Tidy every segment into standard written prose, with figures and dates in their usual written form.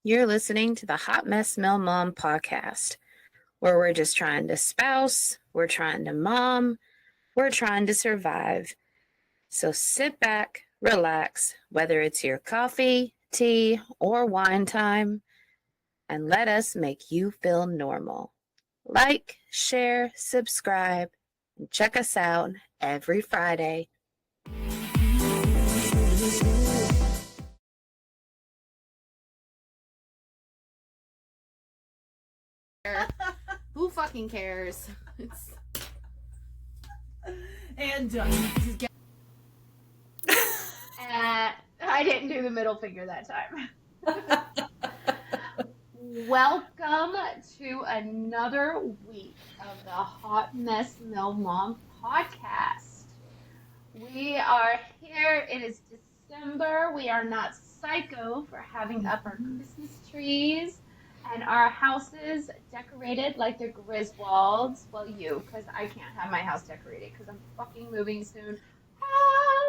You're listening to the Hot Mess Mel Mom podcast, where we're just trying to spouse, we're trying to mom, we're trying to survive. So sit back, relax, whether it's your coffee, tea, or wine time, and let us make you feel normal. Like, share, subscribe, and check us out every Friday. Who fucking cares? It's... And I didn't do the middle finger that time. Welcome to another week of the Hot Mess Mill Mom podcast. We are here. It is December. We are not psycho for having up our Christmas trees and our houses decorated like the Griswolds. Well, you, because I can't have my house decorated because I'm fucking moving soon.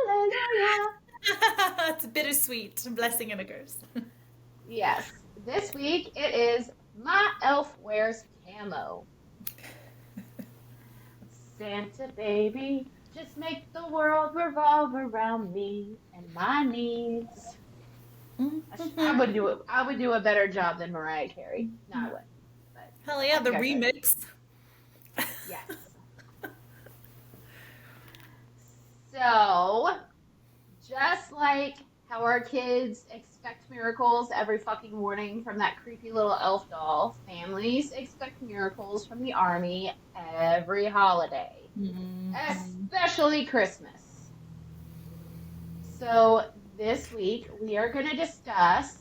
Hallelujah. it's bittersweet, a blessing and a curse. Yes, this week it is My Elf Wears Camo. Santa baby, just make the world revolve around me and my needs. I would do it. I would do a better job than Mariah Carey. No, I wouldn't. But Hell yeah, the remix. yes. So, just like how our kids expect miracles every fucking morning from that creepy little elf doll, families expect miracles from the army every holiday, especially Christmas. So, this week we are going to discuss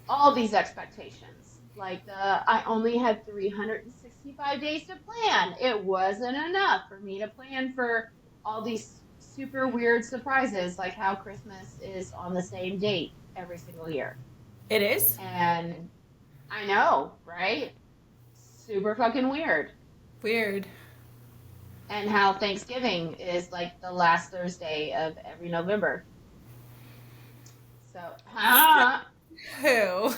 all these expectations. Like I only had 365 days to plan. It wasn't enough for me to plan for all these super weird surprises, like how Christmas is on the same date every single year. It is? And I know, right? Super fucking weird. Weird. And how Thanksgiving is like the last Thursday of every November. So, Who?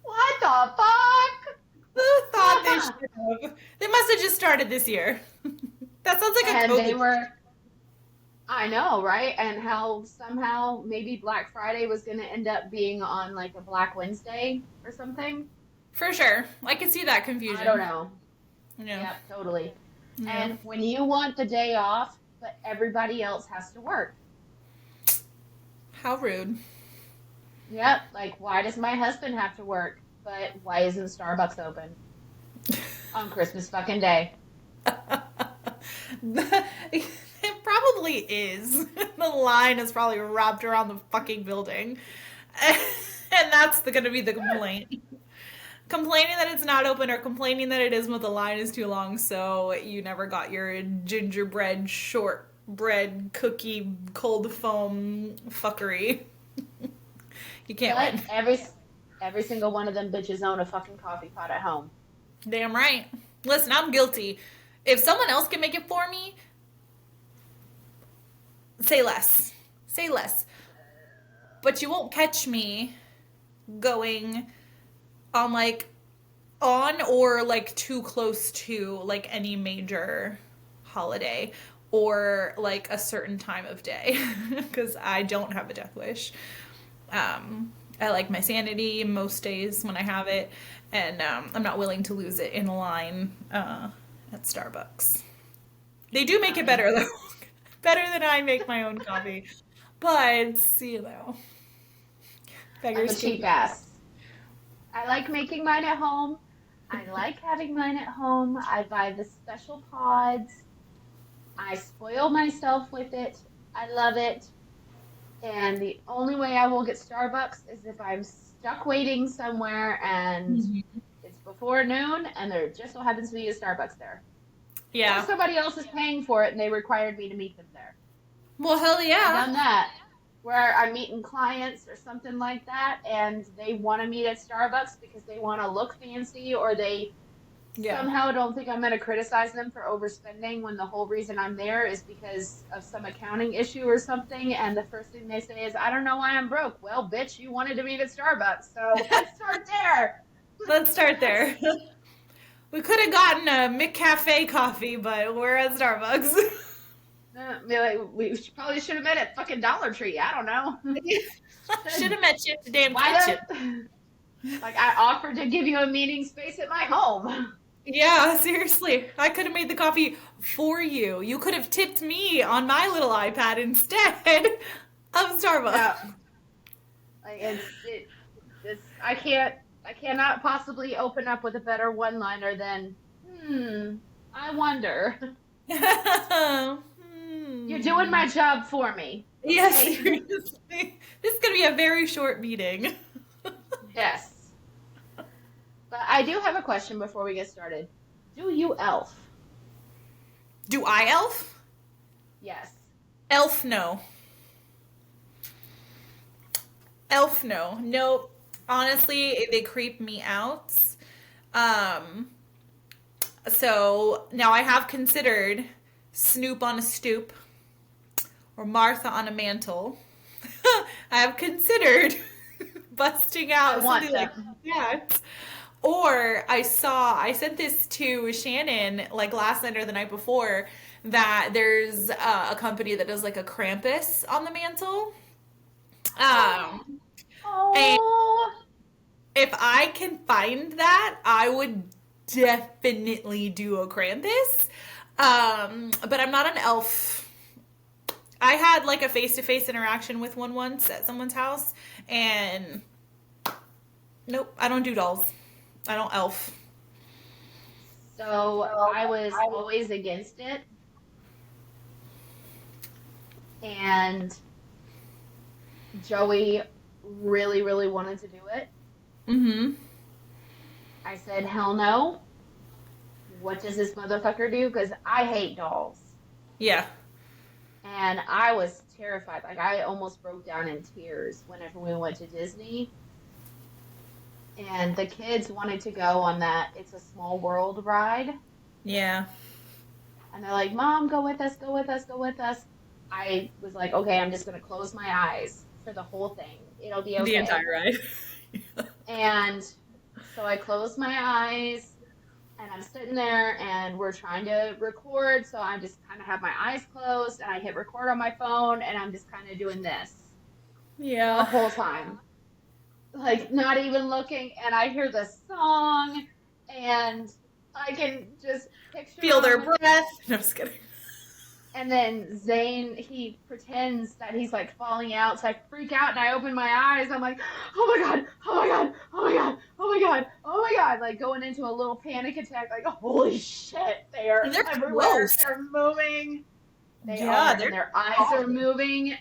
What the fuck? Who thought they should have? They must have just started this year. That sounds like a COVID. I know, right? And how somehow maybe Black Friday was going to end up being on like a Black Wednesday or something. For sure. I can see that confusion. I don't know. Yeah. Yep, totally. Yeah. And when you want the day off, but everybody else has to work. How rude. Yep, like why does my husband have to work, but why isn't Starbucks open on Christmas fucking day? It probably is. The line is probably wrapped around the fucking building. And that's going to be the complaint. Complaining that it's not open or complaining that it is but the line is too long, so you never got your gingerbread shortbread cookie cold foam fuckery. You can't win. Every single one of them bitches own a fucking coffee pot at home. Damn right. Listen, I'm guilty. If someone else can make it for me, say less. Say less. But you won't catch me going on or like too close to like any major holiday or like a certain time of day because I don't have a death wish. I like my sanity most days when I have it, and I'm not willing to lose it in a line at Starbucks. They do make it better though. Better than I make my own coffee. But, you know. I'm a cheap ass. I like making mine at home. I like having mine at home. I buy the special pods. I spoil myself with it. I love it. And the only way I will get Starbucks is if I'm stuck waiting somewhere and it's before noon and there just so happens to be a Starbucks there. Yeah. Or somebody else is paying for it and they required me to meet them there. Well, hell yeah. I've done that. Where I'm meeting clients or something like that and they want to meet at Starbucks because they want to look fancy or they Yeah. somehow don't think I'm going to criticize them for overspending when the whole reason I'm there is because of some accounting issue or something. And the first thing they say is, I don't know why I'm broke. Well, bitch, you wanted to meet at Starbucks. So let's start there. Let's start there. We could have gotten a McCafe coffee, but we're at Starbucks. We probably should have met at fucking Dollar Tree. I don't know. Should have met you at the damn Why kitchen. like I offered to give you a meeting space at my home. Yeah, seriously. I could have made the coffee for you. You could have tipped me on my little iPad instead of Starbucks. Yeah, like it's I cannot possibly open up with a better one-liner than I wonder. You're doing my job for me. Yes, Okay? seriously. This is going to be a very short meeting. Yes. But I do have a question before we get started. Do you elf? Do I elf? Yes. Elf, no. Elf, no. Nope. Honestly, they creep me out. Um, so now I have considered Snoop on a stoop or Martha on a mantle. I have considered busting out I want something like them. that. Or I sent this to Shannon like last night or the night before that there's a company that does like a Krampus on the mantle. Um, and Oh. if I can find that, I would definitely do a Krampus. But I'm not an elf. I had like a face-to-face interaction with one once at someone's house, and nope, I don't do dolls. I don't elf. So I was always against it. And Joey really, really wanted to do it. Mm-hmm. I said, hell no. What does this motherfucker do? Because I hate dolls. Yeah. And I was terrified. Like, I almost broke down in tears whenever we went to Disney. And the kids wanted to go on that It's a Small World ride. Yeah. And they're like, Mom, go with us, go with us, go with us. I was like, okay, I'm just going to close my eyes for the whole thing. It'll be okay. The entire ride. And so I closed my eyes and I'm sitting there and we're trying to record. So I just kind of have my eyes closed and I hit record on my phone and I'm just kind of doing this the Yeah. whole time. Like, not even looking. And I hear the song and I can just picture Feel their them. breath. No, I'm just kidding. And then Zane, he pretends that he's like falling out. So I freak out and I open my eyes. I'm like, oh my God, oh my God, oh my God, oh my God, oh my God. Like going into a little panic attack. Like, holy shit, they are They're everywhere. close. They're moving. They Yeah, are. And their eyes are moving.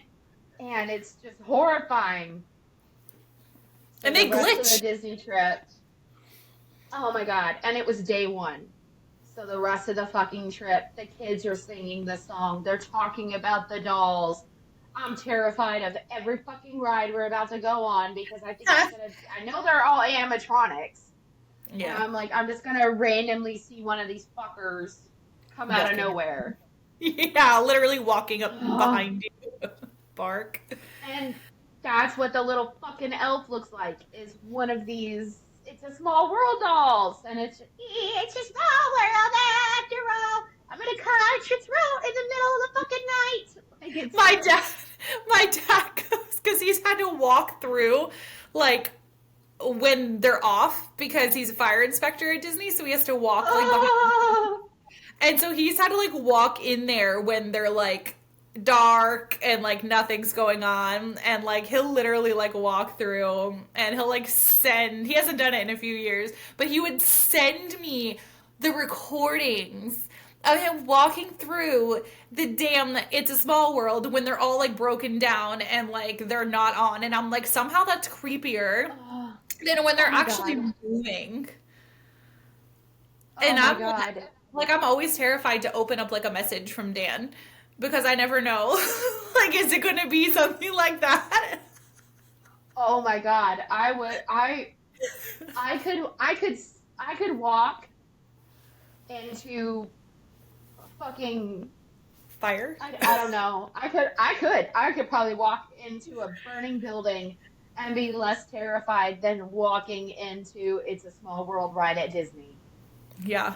And it's just horrifying. So And they the rest of glitch. the Disney trip. Oh my God. And it was day one. So the rest of the fucking trip, the kids are singing the song. They're talking about the dolls. I'm terrified of every fucking ride we're about to go on because I think I know they're all animatronics. Yeah. And I'm like, I'm just gonna randomly see one of these fuckers come out of Walking. nowhere. Yeah, literally walking up behind you. Bark. And that's what the little fucking elf looks like, is one of these It's a Small World dolls. And it's a small world after all. I'm gonna cut your throat in the middle of the fucking night. Like My dad goes, because he's had to walk through, like, when they're off, because he's a fire inspector at Disney, so he has to walk, like, behind. And so he's had to, like, walk in there when they're, like, dark and, like, nothing's going on. And, like, he'll literally, like, walk through and he'll, like, he hasn't done it in a few years, but he would send me the recordings of him walking through the damn It's a Small World when they're all, like, broken down and, like, they're not on. And I'm like, somehow that's creepier than when they're actually moving. And I'm God. like, I'm always terrified to open up like a message from Dan because I never know. Like, is it going to be something like that? Oh my God. I could walk into fucking Fire? I don't know. I could probably walk into a burning building and be less terrified than walking into It's a Small World ride at Disney. Yeah.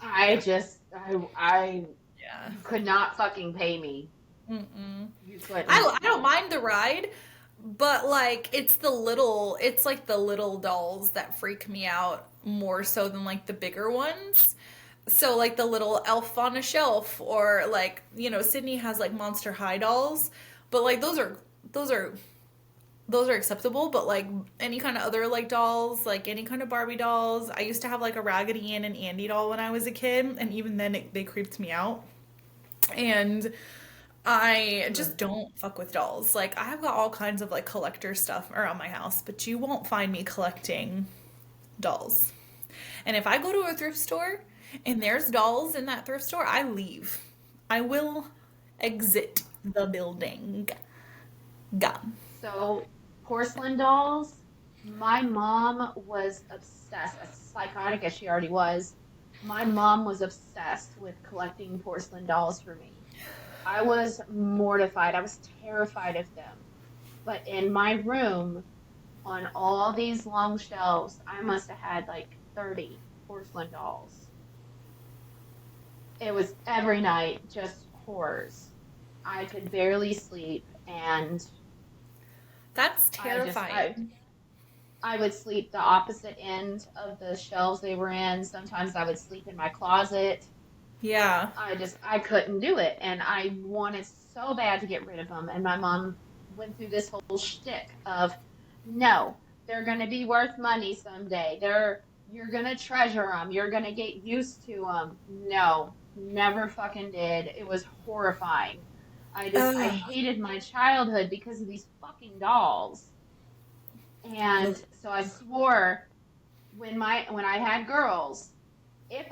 I Yeah. just I Yeah. you could not fucking pay me. Mm-mm. You couldn't. I don't mind the ride, but like it's like the little dolls that freak me out more so than like the bigger ones. So like the little elf on a shelf or like, Sydney has like Monster High dolls, but like those are those are acceptable, but like any kind of other like dolls, like any kind of Barbie dolls. I used to have like a Raggedy Ann and Andy doll when I was a kid, and even then they creeped me out. And I just don't fuck with dolls. Like I've got all kinds of like collector stuff around my house, but you won't find me collecting dolls. And if I go to a thrift store and there's dolls in that thrift store, I leave. I will exit the building. Gone. So, porcelain dolls, my mom was obsessed, as psychotic as she already was. My mom was obsessed with collecting porcelain dolls for me. I was mortified. I was terrified of them. But in my room, on all these long shelves, I must have had like 30 porcelain dolls. It was every night just horrors. I could barely sleep, and That's I just I terrifying. I would sleep the opposite end of the shelves they were in. Sometimes I would sleep in my closet. Yeah. I couldn't do it, and I wanted so bad to get rid of them. And my mom went through this whole shtick of, no, they're going to be worth money someday. You're going to treasure them. You're going to get used to them. No, never fucking did. It was horrifying. I Ugh. hated my childhood because of these fucking dolls. And so I swore when I had girls, if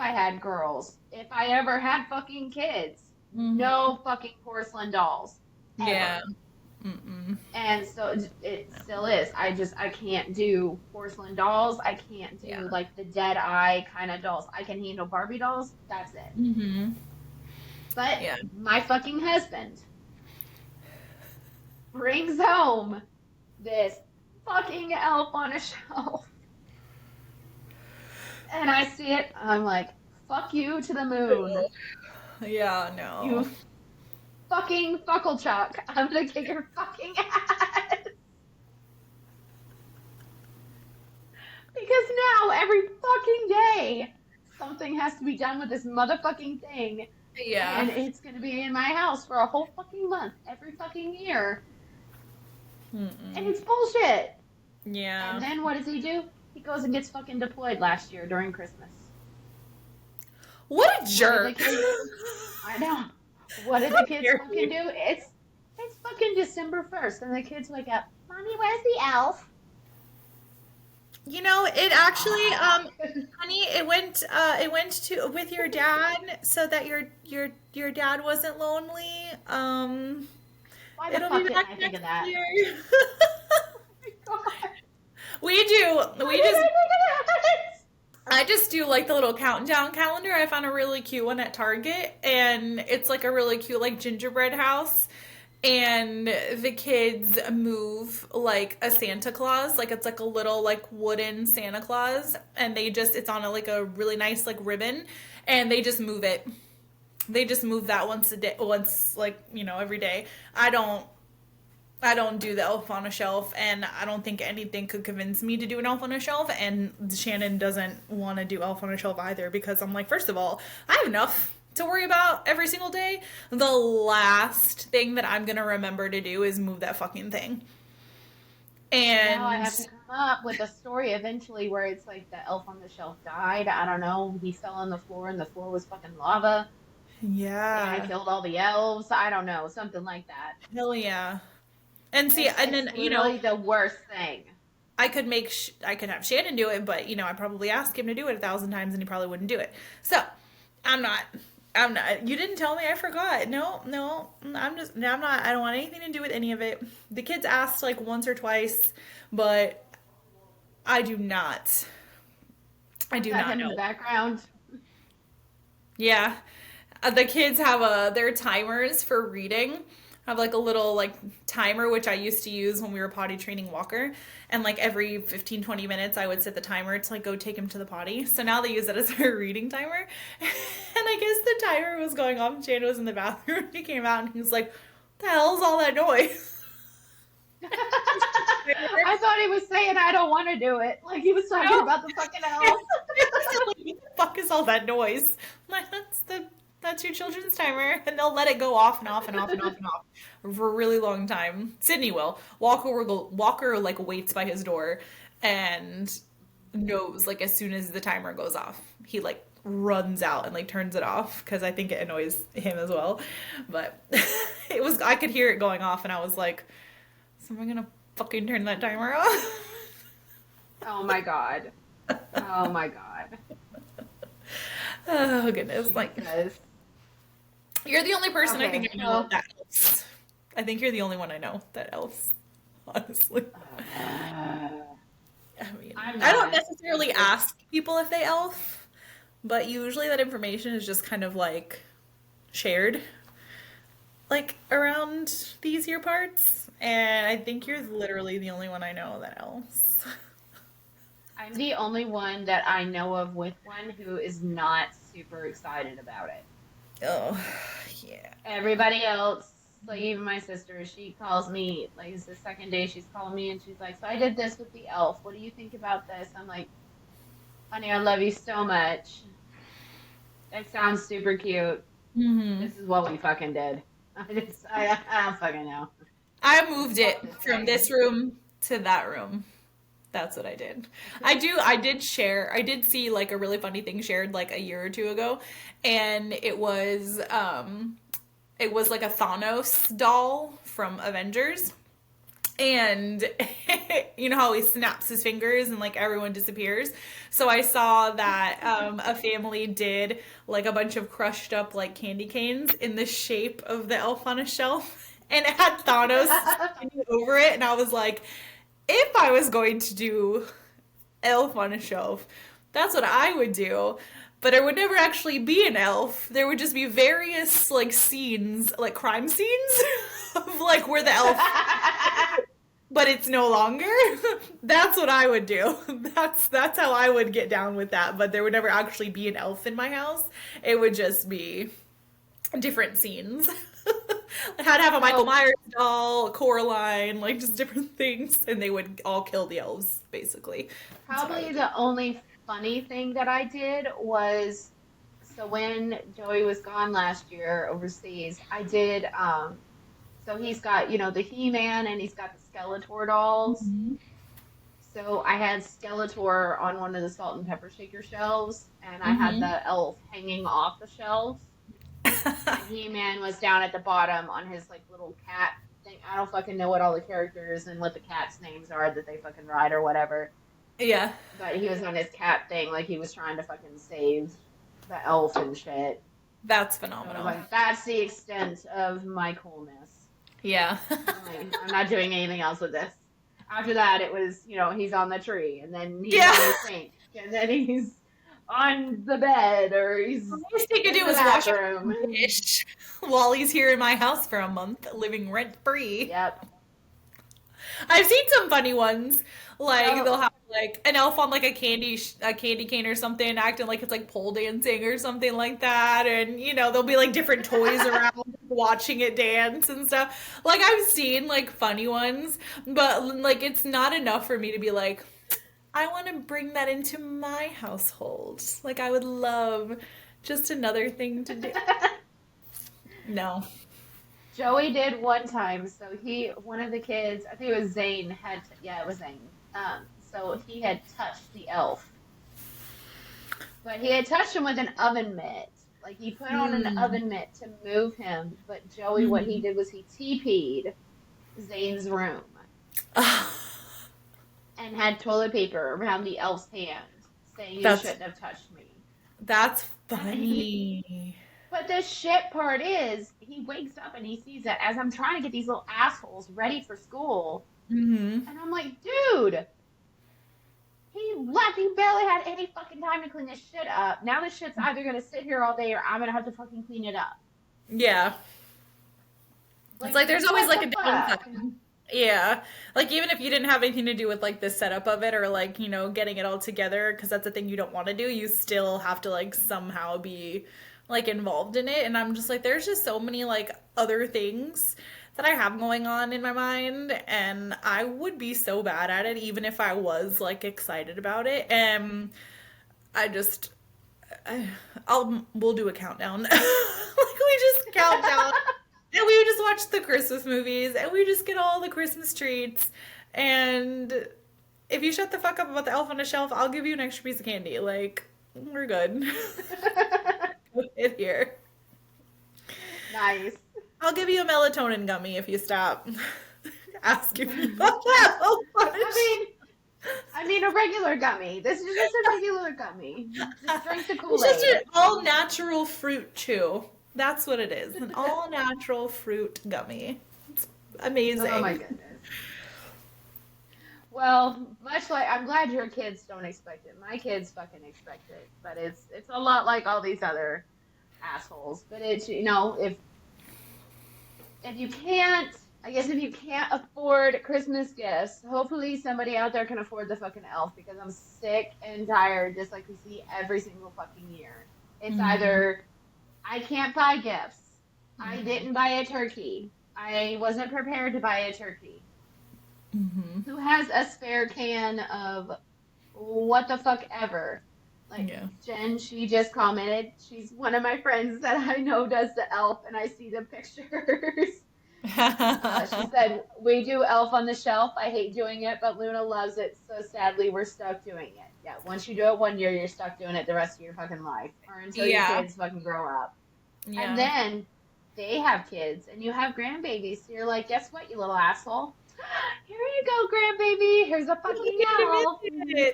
I ever had fucking kids, Hmm. no fucking porcelain dolls Yeah. ever. Mm-mm. And so it still is. I can't do porcelain dolls. I can't Yeah. do like the dead eye kind of dolls. I can handle Barbie dolls. That's it. Hmm. But Yeah. my fucking husband brings home this fucking elf on a shelf. And I see it. I'm like, fuck you to the moon. Yeah, no. You fucking fucklechuck. I'm gonna kick your fucking ass. Because now, every fucking day, something has to be done with this motherfucking thing. Yeah. And it's gonna be in my house for a whole fucking month, every fucking year. And Mm-mm. it's bullshit. And Yeah. then what does he do? He goes and gets fucking deployed last year during Christmas. What a What did the jerk. kids? I know. What did the How kids dare fucking you? do? It's fucking December 1st, and the kids wake up. Mommy, where's the elf? It actually, Fuck. honey, it went to with your dad so that your dad wasn't lonely. Why the It'll be fuck didn't back I think of next that? year. Oh my god. We do. Why We did just I think of that? I just do like the little countdown calendar. I found a really cute one at Target, and it's like a really cute like gingerbread house. And the kids move like a Santa Claus, like it's like a little like wooden Santa Claus, and it's on like a really nice like ribbon, and they just move it. They just move that once a day, once like every day. I don't I don't do the elf on a shelf, and I don't think anything could convince me to do an elf on a shelf. And Shannon doesn't want to do elf on a shelf either because I'm like, first of all, I have enough to worry about every single day. The last thing that I'm gonna remember to do is move that fucking thing. So now I And have to come up with a story eventually where it's like the elf on the shelf died. I don't know. He fell on the floor and the floor was fucking lava. Santa yeah, killed all the elves. I don't know. Something like that. hell yeah. And see, It's and it's then literally the worst thing. I could have Shannon do it, but I probably ask him to do it 1,000 times, and he probably wouldn't do it. So I'm not. I'm not. You didn't tell me. I forgot. No, no. I'm not. I don't want anything to do with any of it. The kids asked like once or twice, but I do not. I I've do got not him in the know. background. Yeah. The kids have their timers for reading. Have like a little like timer which I used to use when we were potty training Walker, and like every 15 20 minutes I would set the timer to like go take him to the potty. So now they use it as their reading timer. And I guess the timer was going off. Jane was in the bathroom. He came out and he was like, "What the hell's all that noise?" I thought he was saying I don't want to do it. Like he was talking No. about the fucking Like, elf. what the fuck is all that noise? I'm like, that's your children's timer, and they'll let it go off and off and off and off and off for a really long time. Sydney will. Walker like waits by his door and knows like as soon as the timer goes off, he like runs out and like turns it off because I think it annoys him as well. But I could hear it going off, and I was like, "Someone gonna fucking turn that timer off?" Oh my god. Oh my god. Oh goodness! Like Jesus. you're the only person I Okay, think I know well, that elves. I think you're the only one I know that elves. Honestly, I mean, I'm I don't not. necessarily ask people if they elf, but usually that information is just kind of like shared, like around these here parts. And I think you're literally the only one I know that elves. I'm the only one that I know of with one who is not super excited about it. Oh, yeah. Everybody else, like even my sister, she calls me, like it's the second day she's calling me and she's like, "So I did this with the elf. What do you think about this?" I'm like, "Honey, I love you so much. It sounds super cute. Hmm. This is what we fucking did." I don't fucking know. I moved Fuck it this from thing. this room to that room. That's what I did. I did see like a really funny thing shared like a year or two ago, and it was like a Thanos doll from Avengers. And you know how he snaps his fingers and like everyone disappears. So I saw that a family did like a bunch of crushed up like candy canes in the shape of the elf on a shelf, and it had Thanos standing over it. And I was like, if I was going to do elf on a shelf, that's what I would do. But it would never actually be an elf. There would just be various like scenes, like crime scenes of like where the elf, but it's no longer. That's what I would do. That's how I would get down with that. But there would never actually be an elf in my house. It would just be different scenes. I had to have a Michael So Myers doll, Coraline, like just different things, and they would all kill the elves, basically. That's what I probably would do. the only funny thing that I did was so when Joey was gone last year overseas, I did so he's got, the He-Man and he's got the Skeletor dolls. Mhm. So I had Skeletor on one of the salt and pepper shaker shelves and I had Mhm. the elf hanging off the shelves and He-Man was down at the bottom on his like little cat thing. I don't fucking know what all the characters and what the cats names are that they fucking ride or whatever. Yeah, But he was on his cat thing, like he was trying to fucking save the elf and shit. that's So I was phenomenal. like, that's the extent of my coolness. Yeah. I'm like, I'm not doing anything else with this. After that, it was, he's on the tree, and then he's Yeah. on the sink, and then he's on the bed, or The he's least he could in do the is wash a bathroom. dish while he's here in my house for a month, living rent free. Yep. I've seen some funny ones. Like they'll So, have like an elf on like a candy cane or something, acting like it's like pole dancing or something like that, and there'll be like different toys around watching it dance and stuff. Like I've seen like funny ones, but like it's not enough for me to be like, I want to bring that into my household. Like I would love just another thing to do. No. Joey did one time. So one of the kids, I think it was Zane, yeah, it was Zane. So he had touched the elf. But he had touched him with an oven mitt. Like he put on an Mm. oven mitt to move him. But Joey, what he Mhm. did was he TP'd Zane's room and had toilet paper around the elf's hand, saying you That's shouldn't have touched me. that's And he, funny. but the shit part is, he wakes up and he sees that as I'm trying to get these little assholes ready for school, Hmm. and I'm like, dude, he left. You barely had any fucking time to clean this shit up. Now this shit's either gonna sit here all day or I'm gonna have to fucking clean it up. Yeah. It's like there's always what like a the fuck? downside. Yeah. Like even if you didn't have anything to do with like the setup of it or like, getting it all together, because that's a thing you don't want to do, you still have to like somehow be like involved in it. And I'm just like, there's just so many like other things that I have going on in my mind, and I would be so bad at it even if I was like excited about it. And I just we'll do a countdown. Like we just count down and we just watch the Christmas movies and we just get all the Christmas treats. And if you shut the fuck up about the elf on the shelf, I'll give you an extra piece of candy. Like, we're good. It here. Nice. I'll give you a melatonin gummy if you stop asking me about that. I mean a regular gummy. This is just a regular gummy. Just drink the It's Kool-Aid. just an all natural fruit chew. That's what it is. An all natural fruit gummy. It's amazing. Oh my goodness. Well, much like I'm glad your kids don't expect it. My kids fucking expect it, but it's a lot like all these other assholes. But it's if you can't, I guess if you can't afford Christmas gifts, hopefully somebody out there can afford the fucking elf, because I'm sick and tired, just like we see every single fucking year. It's either I can't buy gifts, I didn't buy a turkey, I wasn't prepared to buy a turkey. Who has a spare can of what the fuck ever? Like Jen, she just commented. She's one of my friends that I know does the elf, and I see the pictures. She said, we do elf on the shelf. I hate doing it, but Luna loves it, so sadly we're stuck doing it. Yeah, once you do it one year, you're stuck doing it the rest of your fucking life, or until your kids fucking grow up. And then they have kids, and you have grandbabies, so you're like, guess what, you little asshole? Here you go, grandbaby. Here's a fucking elf. Yeah,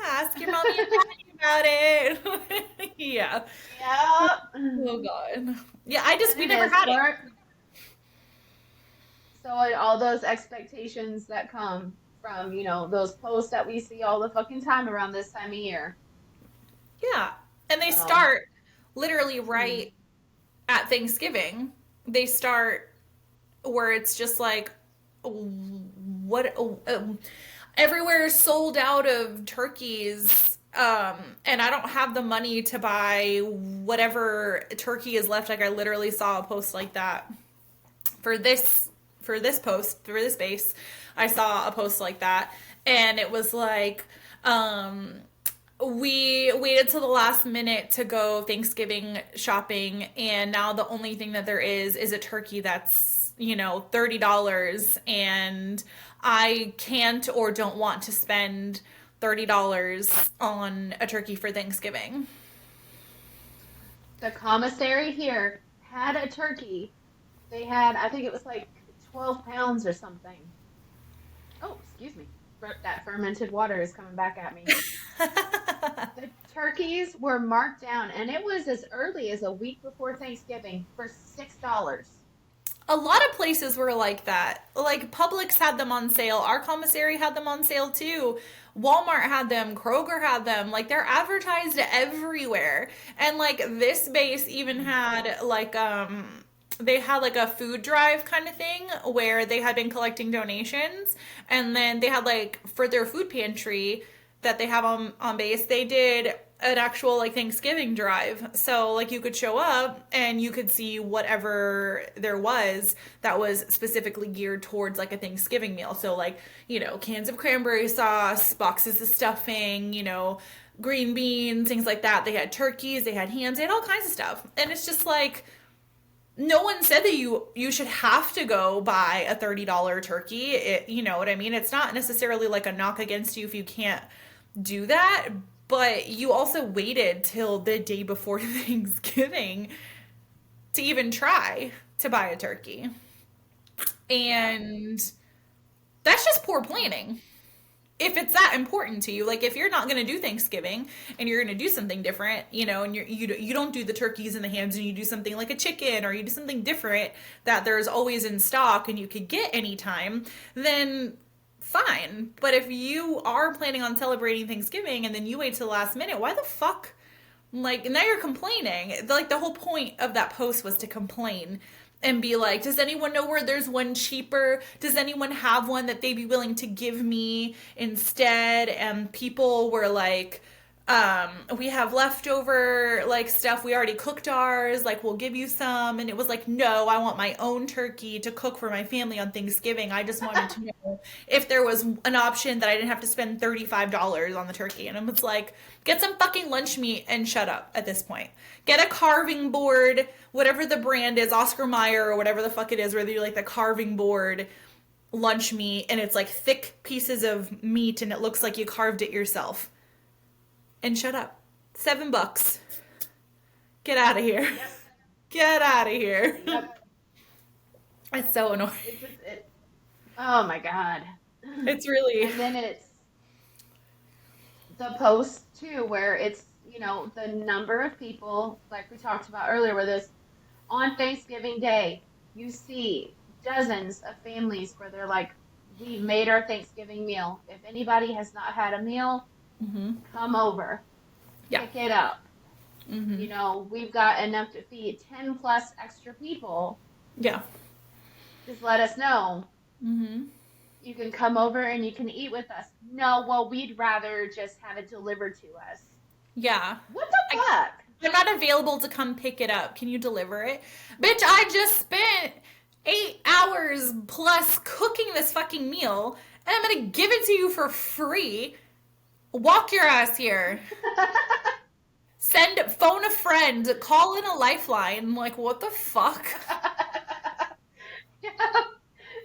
ask your mommy and daddy about it. Yeah. Yep. Oh god. Yeah, we never had it. So all those expectations that come from, those posts that we see all the fucking time around this time of year. Yeah. And they start literally right at Thanksgiving. They start where it's just like, everywhere is sold out of turkeys, and I don't have the money to buy whatever turkey is left. Like I literally saw a post like that for this base. I saw a post like that, and it was like, we waited till the last minute to go Thanksgiving shopping, and now the only thing that there is a turkey that's $30, and I can't or don't want to spend $30 on a turkey for Thanksgiving. The commissary here had a turkey. They had, I think it was like 12 pounds or something. Oh, excuse me. That fermented water is coming back at me. The turkeys were marked down, and it was as early as a week before Thanksgiving for $6. A lot of places were like that. Like Publix had them on sale. Our commissary had them on sale too. Walmart had them. Kroger had them. Like they're advertised everywhere. And like this base even had like they had like a food drive kind of thing where they had been collecting donations, and then they had like for their food pantry that they have on base, they did an actual like Thanksgiving drive. So like you could show up and you could see whatever there was that was specifically geared towards like a Thanksgiving meal. So like, cans of cranberry sauce, boxes of stuffing, green beans, things like that. They had turkeys, they had hams, they had all kinds of stuff. And it's just like, no one said that you should have to go buy a $30 turkey. You know what I mean? It's not necessarily like a knock against you if you can't do that. But you also waited till the day before Thanksgiving to even try to buy a turkey. And that's just poor planning. If it's that important to you, like if you're not going to do Thanksgiving and you're going to do something different, and you don't do the turkeys and the hams and you do something like a chicken, or you do something different that there's always in stock and you could get anytime, then fine. But if you are planning on celebrating Thanksgiving and then you wait till the last minute, why the fuck? Like, now you're complaining. Like, the whole point of that post was to complain and be like, does anyone know where there's one cheaper? Does anyone have one that they'd be willing to give me instead? And people were like, we have leftover like stuff. We already cooked ours. Like, we'll give you some. And it was like, no, I want my own turkey to cook for my family on Thanksgiving. I just wanted to know if there was an option that I didn't have to spend $35 on the turkey. And it was like, get some fucking lunch meat and shut up at this point. Get a carving board, whatever the brand is, Oscar Mayer or whatever the fuck it is, whether you like the carving board lunch meat and it's like thick pieces of meat and it looks like you carved it yourself. And shut up. $7. Get out of here. Yep. Get out of here. Yep. It's so annoying. Oh my God. It's really. And then it's the post too, where it's, the number of people, like we talked about earlier, where there's on Thanksgiving Day, you see dozens of families where they're like, we've made our Thanksgiving meal. If anybody has not had a meal, come over. Yeah. Pick it up. We've got enough to feed 10 plus extra people. Yeah. Just let us know. You can come over and you can eat with us. No, well, we'd rather just have it delivered to us. Yeah. What the fuck? I'm not available to come pick it up. Can you deliver it? Bitch, I just spent 8 hours plus cooking this fucking meal and I'm gonna give it to you for free. Walk your ass here. Phone a friend, call in a lifeline. Like, what the fuck? Yeah.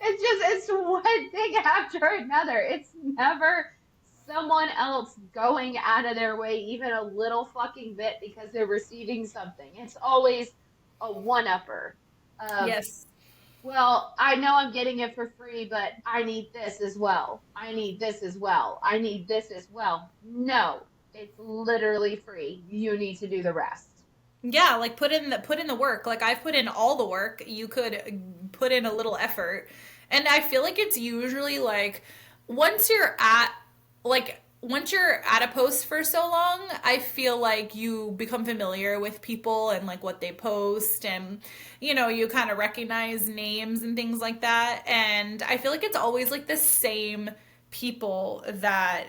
It's one thing after another. It's never someone else going out of their way even a little fucking bit because they're receiving something. It's always a one-upper. Yes. Well, I know I'm getting it for free, but I need this as well. I need this as well. I need this as well. No, it's literally free. You need to do the rest. Yeah, like put in the work. Like I've put in all the work. You could put in a little effort. And I feel like it's usually like once you're at a post for so long, I feel like you become familiar with people and like what they post and you kind of recognize names and things like that. And I feel like it's always like the same people that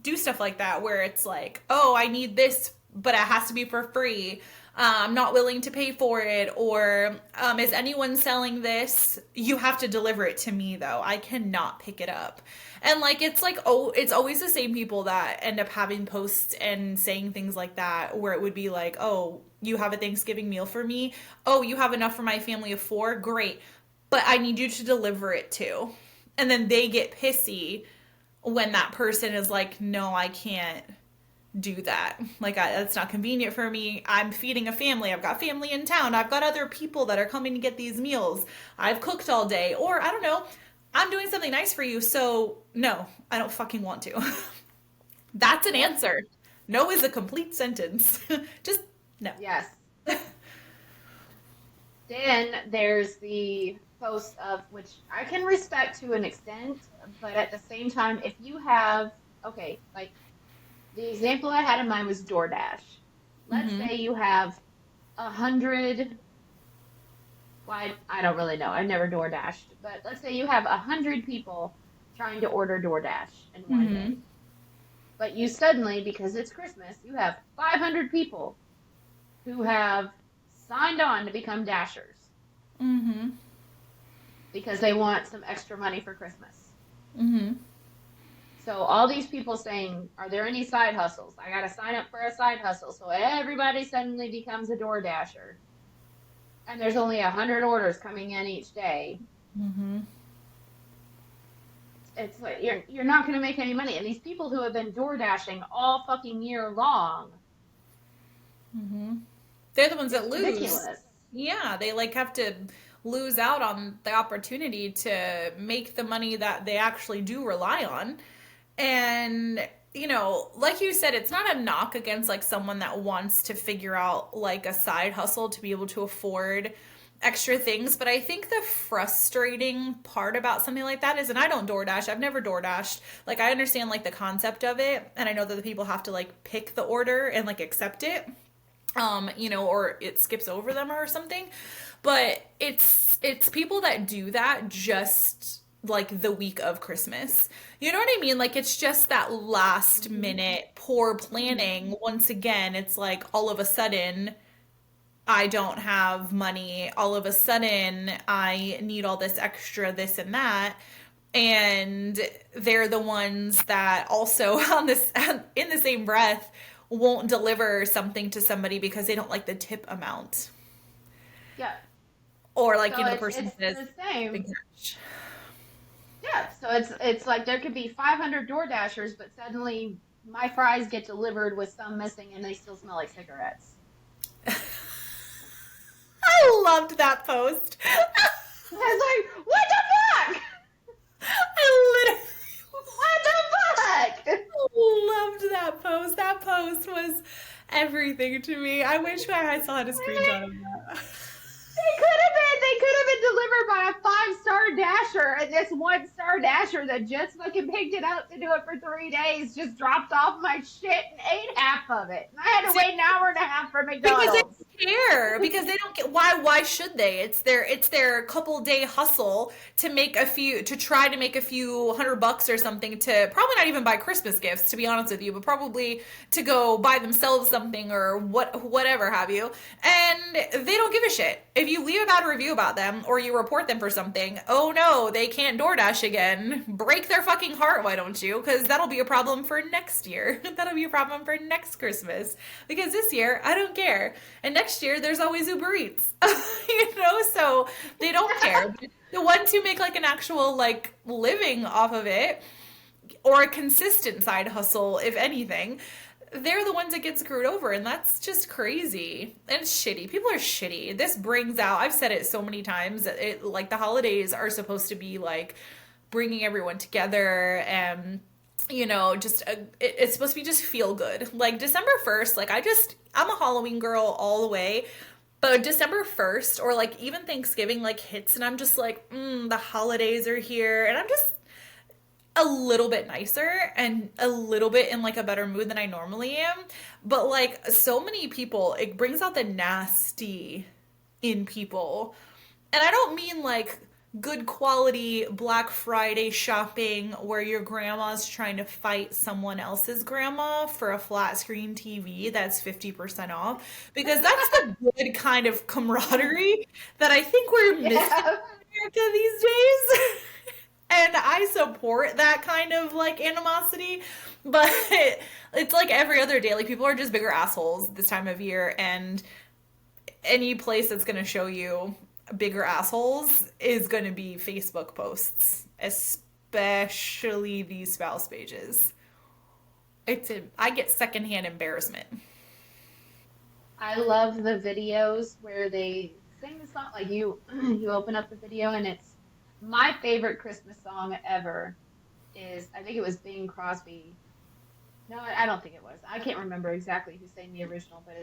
do stuff like that where it's like, oh, I need this, but it has to be for free. I'm not willing to pay for it. Or is anyone selling this? You have to deliver it to me though. I cannot pick it up. And like it's like, oh, it's always the same people that end up having posts and saying things like that where it would be like, oh, you have a Thanksgiving meal for me? Oh, you have enough for my family of 4? Great. But I need you to deliver it too. And then they get pissy when that person is like, no, I can't do that. Like, that's not convenient for me. I'm feeding a family. I've got family in town. I've got other people that are coming to get these meals. I've cooked all day. Or, I don't know, I'm doing something nice for you. So, no, I don't fucking want to. That's an answer. No is a complete sentence. Just no. Yes. Then there's the post of, which I can respect to an extent, but at the same time, if you have, okay, like, the example I had in mind was DoorDash. Let's say you have 100. Well, I don't really know. I never DoorDashed, but let's say you have 100 people trying to order DoorDash in one day. But you suddenly, because it's Christmas, you have 500 people who have signed on to become Dashers. Because they want some extra money for Christmas. So all these people saying, are there any side hustles? I got to sign up for a side hustle. So everybody suddenly becomes a Door Dasher. And there's only 100 orders coming in each day. It's like, you're not going to make any money. And these people who have been Door Dashing all fucking year long. They're the ones that lose. Ridiculous. Yeah, they like have to lose out on the opportunity to make the money that they actually do rely on. And, like you said, it's not a knock against like someone that wants to figure out like a side hustle to be able to afford extra things, but I think the frustrating part about something like that is, and I don't DoorDash, I've never DoorDashed. Like, I understand like the concept of it, and I know that the people have to like pick the order and like accept it, or it skips over them or something. But it's people that do that just like the week of Christmas. You know what I mean? Like it's just that last minute poor planning. Once again, it's like all of a sudden I don't have money. All of a sudden I need all this extra this and that. And they're the ones that also on this in the same breath won't deliver something to somebody because they don't like the tip amount. Yeah. Or like, So the person it's says the same. big cash. Yeah. So it's like there could be 500 Door Dashers, but suddenly my fries get delivered with some missing, and they still smell like cigarettes. I loved that post. I was like, what the fuck? I literally What the fuck? loved that post. That post was everything to me. I wish I still had a screenshot of that. They could have been delivered by a 5-star dasher, and this 1-star dasher that just fucking picked it up to do it for 3 days just dropped off my shit and ate half of it. And I had to wait an hour and a half for Because they McDonald's. don't care. Because they don't get why should they? It's their couple day hustle to try to make a few $100 or something to probably not even buy Christmas gifts, to be honest with you, but probably to go buy themselves something or whatever have you. And they don't give a shit. If you leave a bad review about them or you report them for something, oh no, they can't DoorDash again. Break their fucking heart, why don't you? Because that'll be a problem for next year. That'll be a problem for next Christmas. Because this year, I don't care. And next year, there's always Uber Eats. So they don't care. The ones who make like an actual like living off of it, or a consistent side hustle, if anything, they're the ones that get screwed over, and that's just crazy. And it's shitty. People are shitty. This brings out, I've said it so many times, that like the holidays are supposed to be like bringing everyone together, and it's supposed to be just feel good. Like December 1st, like I'm a Halloween girl all the way. But December 1st or like even Thanksgiving like hits, and I'm just like, the holidays are here, and I'm just a little bit nicer and a little bit in like a better mood than I normally am. But like so many people, it brings out the nasty in people. And I don't mean like good quality Black Friday shopping where your grandma's trying to fight someone else's grandma for a flat screen TV that's 50% off. Because that's the good kind of camaraderie that I think we're missing in America these days. And I support that kind of like animosity, but it's like every other day. Like people are just bigger assholes this time of year, and any place that's going to show you bigger assholes is going to be Facebook posts, especially these spouse pages. I get secondhand embarrassment. I love the videos where they sing the song. Like you open up the video, and it's my favorite Christmas song ever. I think it was Bing Crosby. No, I don't think it was. I can't remember exactly who sang the original, but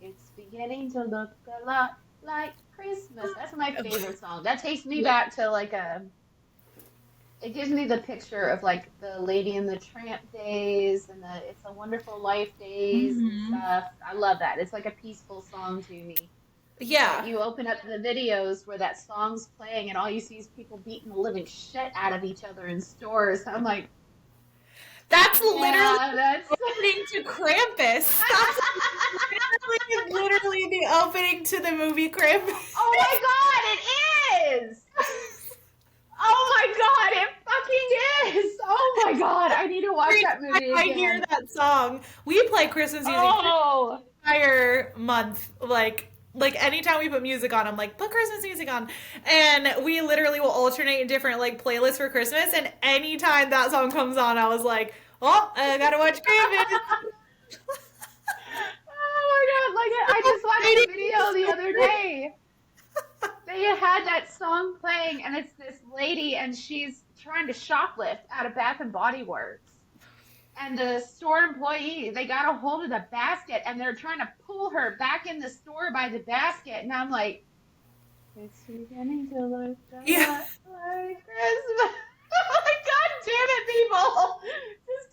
it's beginning to look a lot like Christmas. That's my favorite song. That takes me back to like it gives me the picture of like the Lady and the Tramp days and the It's a Wonderful Life days and stuff. I love that. It's like a peaceful song to me. Yeah. But you open up the videos where that song's playing and all you see is people beating the living shit out of each other in stores. I'm like, that's that's opening to Krampus. That's literally the opening to the movie Krampus. Oh my god, it is! Oh my god, it fucking is! Oh my god, I need to watch that movie again. I hear that song. We play Christmas music the entire month. Like anytime we put music on, I'm like, put Christmas music on. And we literally will alternate in different like playlists for Christmas. And anytime that song comes on, I was like, oh, I gotta watch Krampus. Oh my god, like I just watched a video the other day. They had that song playing, and it's this lady, and she's trying to shoplift out of Bath and Body Works. And the store employee, they got a hold of the basket, and they're trying to pull her back in the store by the basket. And I'm like, It's beginning to look a Yeah. lot like Christmas. God damn it, people! Just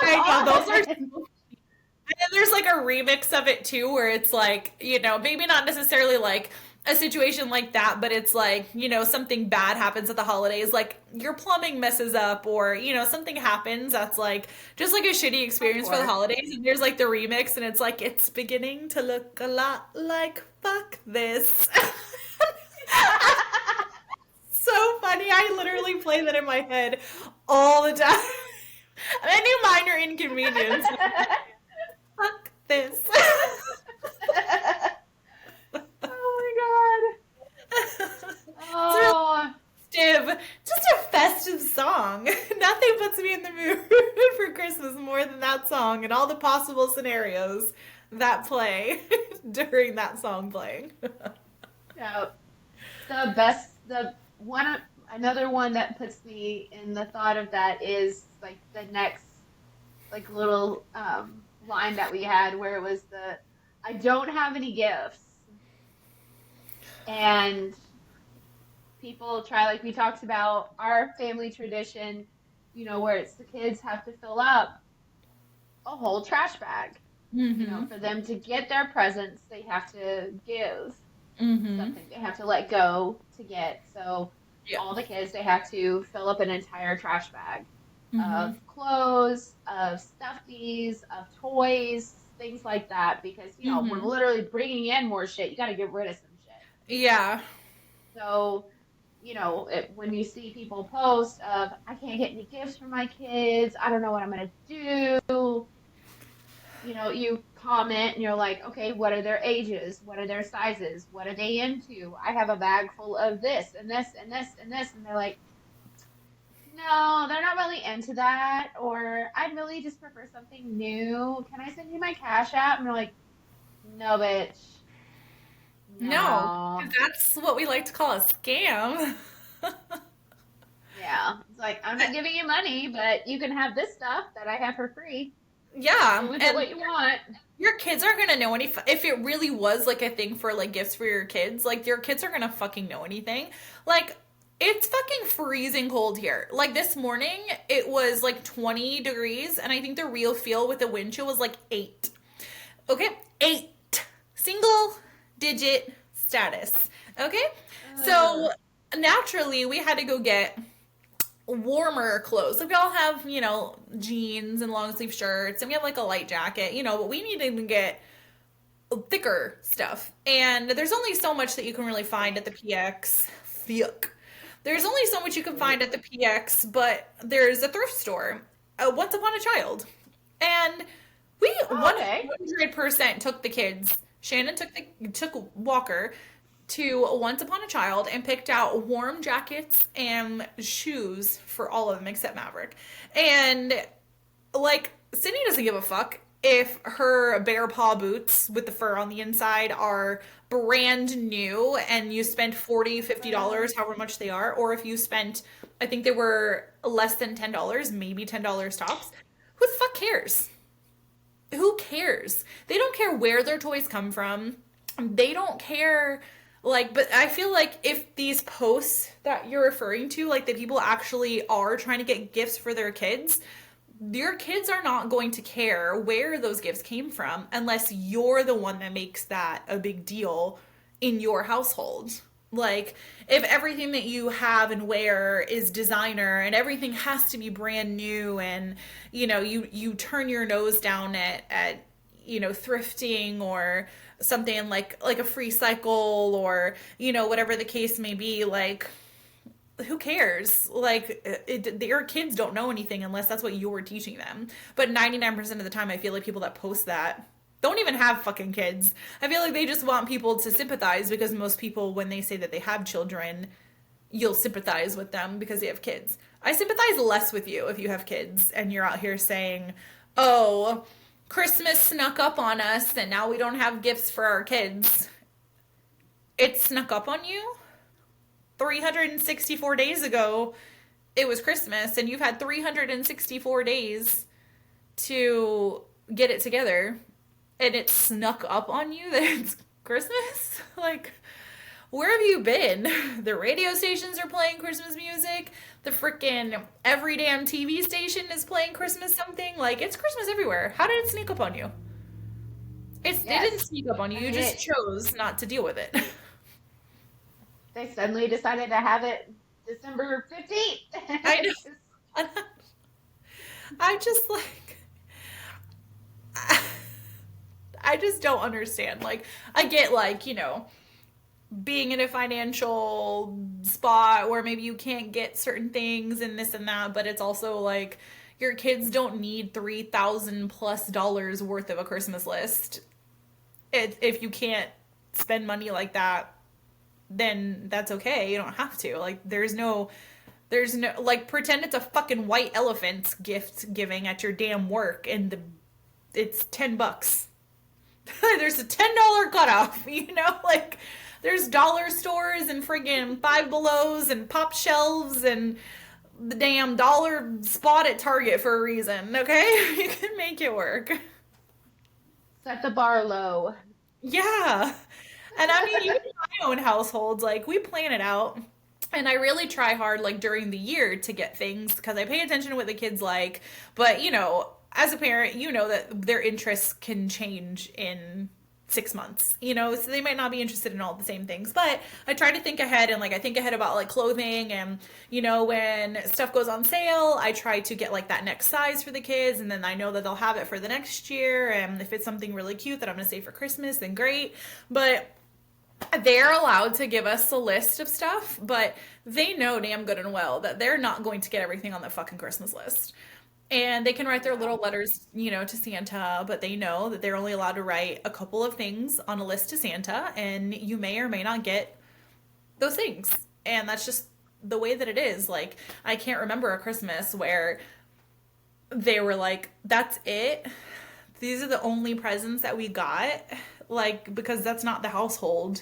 I know come the those are fuck on. and then there's like a remix of it too, where it's like, maybe not necessarily like a situation like that, but it's like, something bad happens at the holidays, like your plumbing messes up, or, something happens that's like just like a shitty Of experience for the course. holidays. And there's like the remix, and it's like, it's beginning to look a lot like fuck this. So funny. I literally play that in my head all the time. Any minor inconvenience. Fuck this. Oh my god. It's really Oh, festive. Just a festive song. Nothing puts me in the mood for Christmas more than that song and all the possible scenarios that play during that song playing. no. The one, another one that puts me in the thought of that is like the next, like little line that we had where it was I don't have any gifts. And people try, like we talked about our family tradition, where it's the kids have to fill up a whole trash bag. Mm-hmm. For them to get their presents, they have to give Mm-hmm. something. They have to let go to get. So Yeah. all the kids, they have to fill up an entire trash bag Mm-hmm. of clothes, of stuffies, of toys, things like that. Because we're Mm-hmm. literally bringing in more shit. You got to get rid of some shit. Yeah. So when you see people post of, I can't get any gifts for my kids, I don't know what I'm gonna do. You comment and you're like, okay, what are their ages? What are their sizes? What are they into? I have a bag full of this and this and this and this. And they're like, no, they're not really into that. Or I'd really just prefer something new. Can I send you my Cash App? And they're like, no, bitch. No, No. 'cause that's what we like to call a scam. Yeah. It's like, I'm not giving you money, but you can have this stuff that I have for free. Yeah, Do with it and what you want. your kids aren't gonna know if it really was like a thing for like gifts for your kids, like your kids are gonna fucking know anything. Like it's fucking freezing cold here. Like this morning it was like 20 degrees and I think the real feel with the wind chill was like 8. Okay? 8. Single digit status. Okay? Ugh. So naturally we had to go get warmer clothes. Like we all have, jeans and long sleeve shirts and we have like a light jacket, but we needed to get thicker stuff. And there's only so much that you can really find at the PX. Fuck. There's only so much you can find at the PX, but there's a thrift store, Once Upon a Child. And we Oh, okay. 100% took the kids. Shannon took Walker to Once Upon a Child and picked out warm jackets and shoes for all of them except Maverick. And like Sydney doesn't give a fuck if her bear paw boots with the fur on the inside are brand new and you spent $40, $50, however much they are, or if you spent, I think they were less than $10, maybe $10 tops. Who the fuck cares? Who cares? They don't care where their toys come from. They don't care. Like, but I feel like if these posts that you're referring to, like that people actually are trying to get gifts for their kids, your kids are not going to care where those gifts came from unless you're the one that makes that a big deal in your household. Like, if everything that you have and wear is designer and everything has to be brand new, and you turn your nose down at thrifting or something like a free cycle, or whatever the case may be, like who cares? Like your kids don't know anything unless that's what you're teaching them. But 99% of the time I feel like people that post that don't even have fucking kids. I feel like they just want people to sympathize, because most people, when they say that they have children, you'll sympathize with them because they have kids. I sympathize less with you if you have kids and you're out here saying, oh, Christmas snuck up on us and now we don't have gifts for our kids. It snuck up on you? 364 days ago, it was Christmas, and you've had 364 days to get it together, and it snuck up on you that it's Christmas? Like, Where have you been? The radio stations are playing Christmas music. The freaking every damn TV station is playing Christmas something. Like, it's Christmas everywhere. How did it sneak up on you? It didn't Yes. sneak up on you. I You mean, just chose not to deal with it. they suddenly decided to have it December 15th. I It's just, know. I just like I just don't understand. Like, I get, like, being in a financial spot where maybe you can't get certain things and this and that, but it's also like your kids don't need $3,000+ worth of a Christmas list. If you can't spend money like that, then that's okay. You don't have to. Like, there's no like, pretend it's a fucking white elephant gift giving at your damn work and it's $10. There's a $10 cutoff, like, there's dollar stores and friggin' Five Belows and pop shelves and the damn dollar spot at Target for a reason, okay? You can make it work. set the bar low. Yeah. And I mean, even in my own household, like, we plan it out. And I really try hard, like, during the year to get things because I pay attention to what the kids like. But, as a parent, you know that their interests can change in 6 months, so they might not be interested in all the same things. But I try to think ahead, and, like, I think ahead about, like, clothing and, when stuff goes on sale, I try to get, like, that next size for the kids. And then I know that they'll have it for the next year. And if it's something really cute that I'm going to save for Christmas, then great. But they're allowed to give us a list of stuff, but they know damn good and well that they're not going to get everything on the fucking Christmas list. And they can write their little letters, to Santa, but they know that they're only allowed to write a couple of things on a list to Santa, and you may or may not get those things. And that's just the way that it is. Like, I can't remember a Christmas where they were like, that's it. These are the only presents that we got. Like, because that's not the household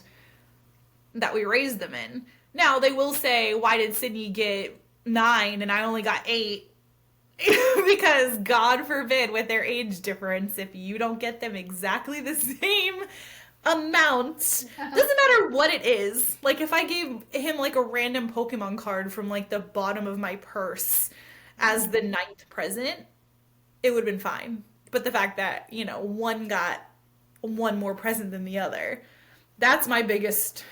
that we raised them in. Now, they will say, why did Sydney get 9 and I only got 8? Because God forbid, with their age difference, if you don't get them exactly the same amount, doesn't matter what it is. Like, if I gave him, like, a random Pokemon card from, like, the bottom of my purse as the 9th present, it would have been fine. But the fact that, one got one more present than the other, that's my biggest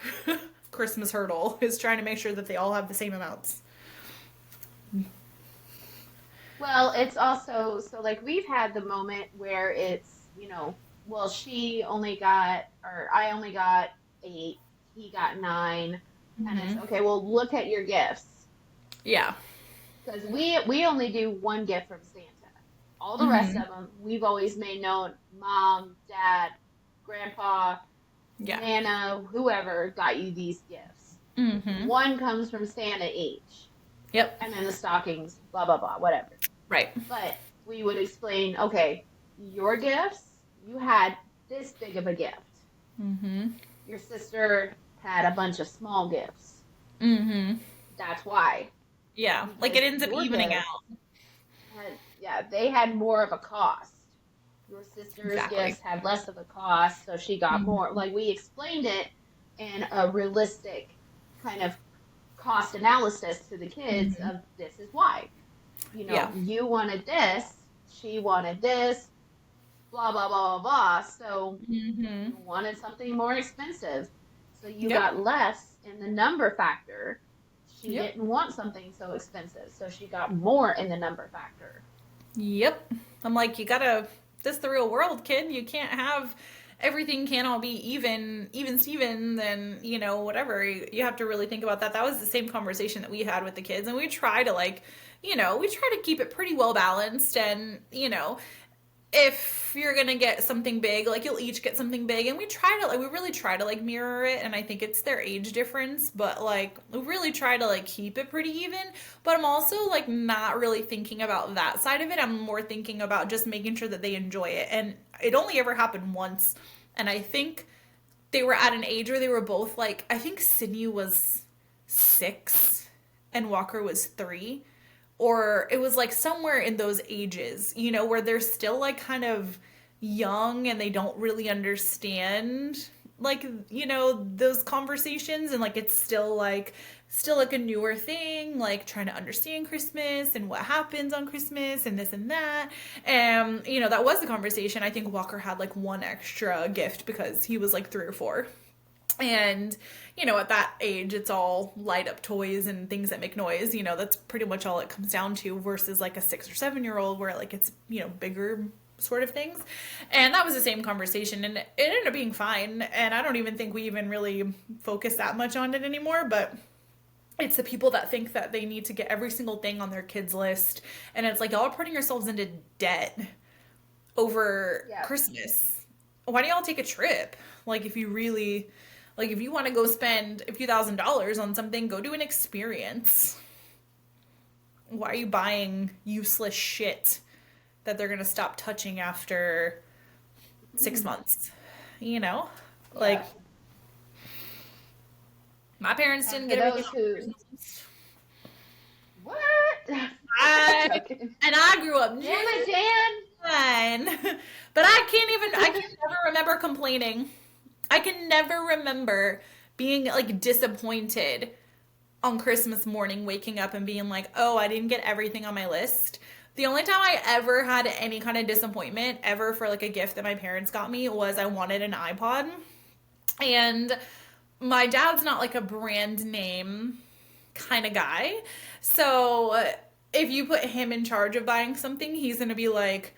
Christmas hurdle, is trying to make sure that they all have the same amounts. Well, it's also so like we've had the moment where it's, well, she only got, or I only got 8, he got 9, and it's Mm-hmm. okay, well, look at your gifts. Yeah. Because we only do one gift from Santa. All the rest Mm-hmm. of them, we've always made known mom, dad, grandpa, Yeah. Nana, whoever got you these gifts. Mm-hmm. One comes from Santa each, Yep. and then the stockings, blah, blah, blah, whatever. Right. But we would explain, okay, your gifts, you had this big of a gift. Mm-hmm. Your sister had a bunch of small gifts. Mm-hmm. That's why. Yeah. Like, it Because ends up your evening gifts out. yeah, they had more of a cost. Your sister's Exactly. gifts had less of a cost, so she got Mm-hmm. more. Like, we explained it in a realistic kind of cost analysis to the kids Mm-hmm. of this is why. Yeah. You wanted this, she wanted this, blah, blah, blah, blah, blah. So Mm-hmm. you wanted something more expensive. So you Yep. got less in the number factor. She Yep. didn't want something so expensive. So she got more in the number factor. Yep. I'm like, this is the real world, kid. You can't have everything can't all be even Steven, then, whatever. You have to really think about that. That was the same conversation that we had with the kids. And we try to, like, we try to keep it pretty well balanced. And, if you're gonna get something big, like, you'll each get something big, and we really try to, like, mirror it. And I think it's their age difference, but, like, we really try to, like, keep it pretty even. But I'm also, like, not really thinking about that side of it. I'm more thinking about just making sure that they enjoy it. And it only ever happened once, and I think they were at an age where they were both, like, I think Sydney was 6 and Walker was 3, or it was, like, somewhere in those ages, where they're still, like, kind of young and they don't really understand like, you know, those conversations, and like it's still like a newer thing, like trying to understand Christmas and what happens on Christmas and this and that. And, you know, that was the conversation. I think Walker had like one extra gift because he was like 3 or 4. And, you know, at that age, it's all light up toys and things that make noise. You know, that's pretty much all it comes down to versus like a 6 or 7 year old where like it's, you know, bigger sort of things. And that was the same conversation, and it ended up being fine. And I don't even think we even really focus that much on it anymore. But it's the people that think that they need to get every single thing on their kids list. And it's like, y'all are putting yourselves into debt over Yeah. Christmas. Why don't y'all take a trip? Like, if you really, like, if you want to go spend a few $1,000s on something, go do an experience. Why are you buying useless shit that they're going to stop touching after 6 months? You know? Like, Yeah. my parents didn't For get those everything. What? I, Okay. and I grew up Damn it, Dan. fine. But I can never remember complaining. I can never remember being like disappointed on Christmas morning, waking up and being like, oh, I didn't get everything on my list. The only time I ever had any kind of disappointment ever for like a gift that my parents got me was I wanted an iPod. And my dad's not like a brand name kind of guy. So if you put him in charge of buying something, he's going to be like,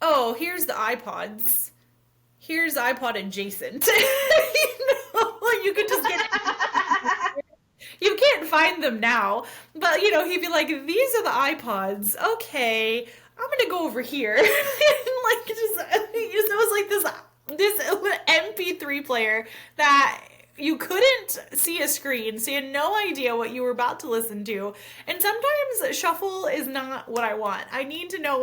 oh, here's the iPods. Here's iPod adjacent. You know, you could just get it. You can't find them now. But, you know, he'd be like, these are the iPods. Okay, I'm going to go over here. And like, it was like this MP3 player that you couldn't see a screen, so you had no idea what you were about to listen to. And sometimes shuffle is not what I want. I need to know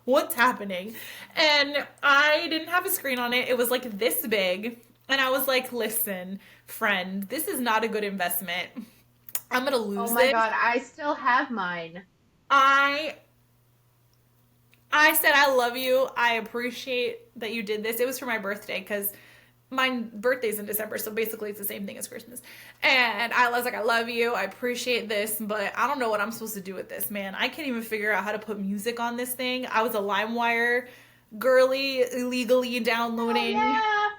what's happening. And I didn't have a screen on it. It was like this big. And I was like, listen, friend, this is not a good investment. I'm going to lose Oh my this. God, I still have mine. I said, I love you. I appreciate that you did this. It was for my birthday because my birthday's in December, so basically it's the same thing as Christmas. And I was like, I love you. I appreciate this, but I don't know what I'm supposed to do with this, man. I can't even figure out how to put music on this thing. I was a LimeWire girly, illegally downloading. Oh, yeah.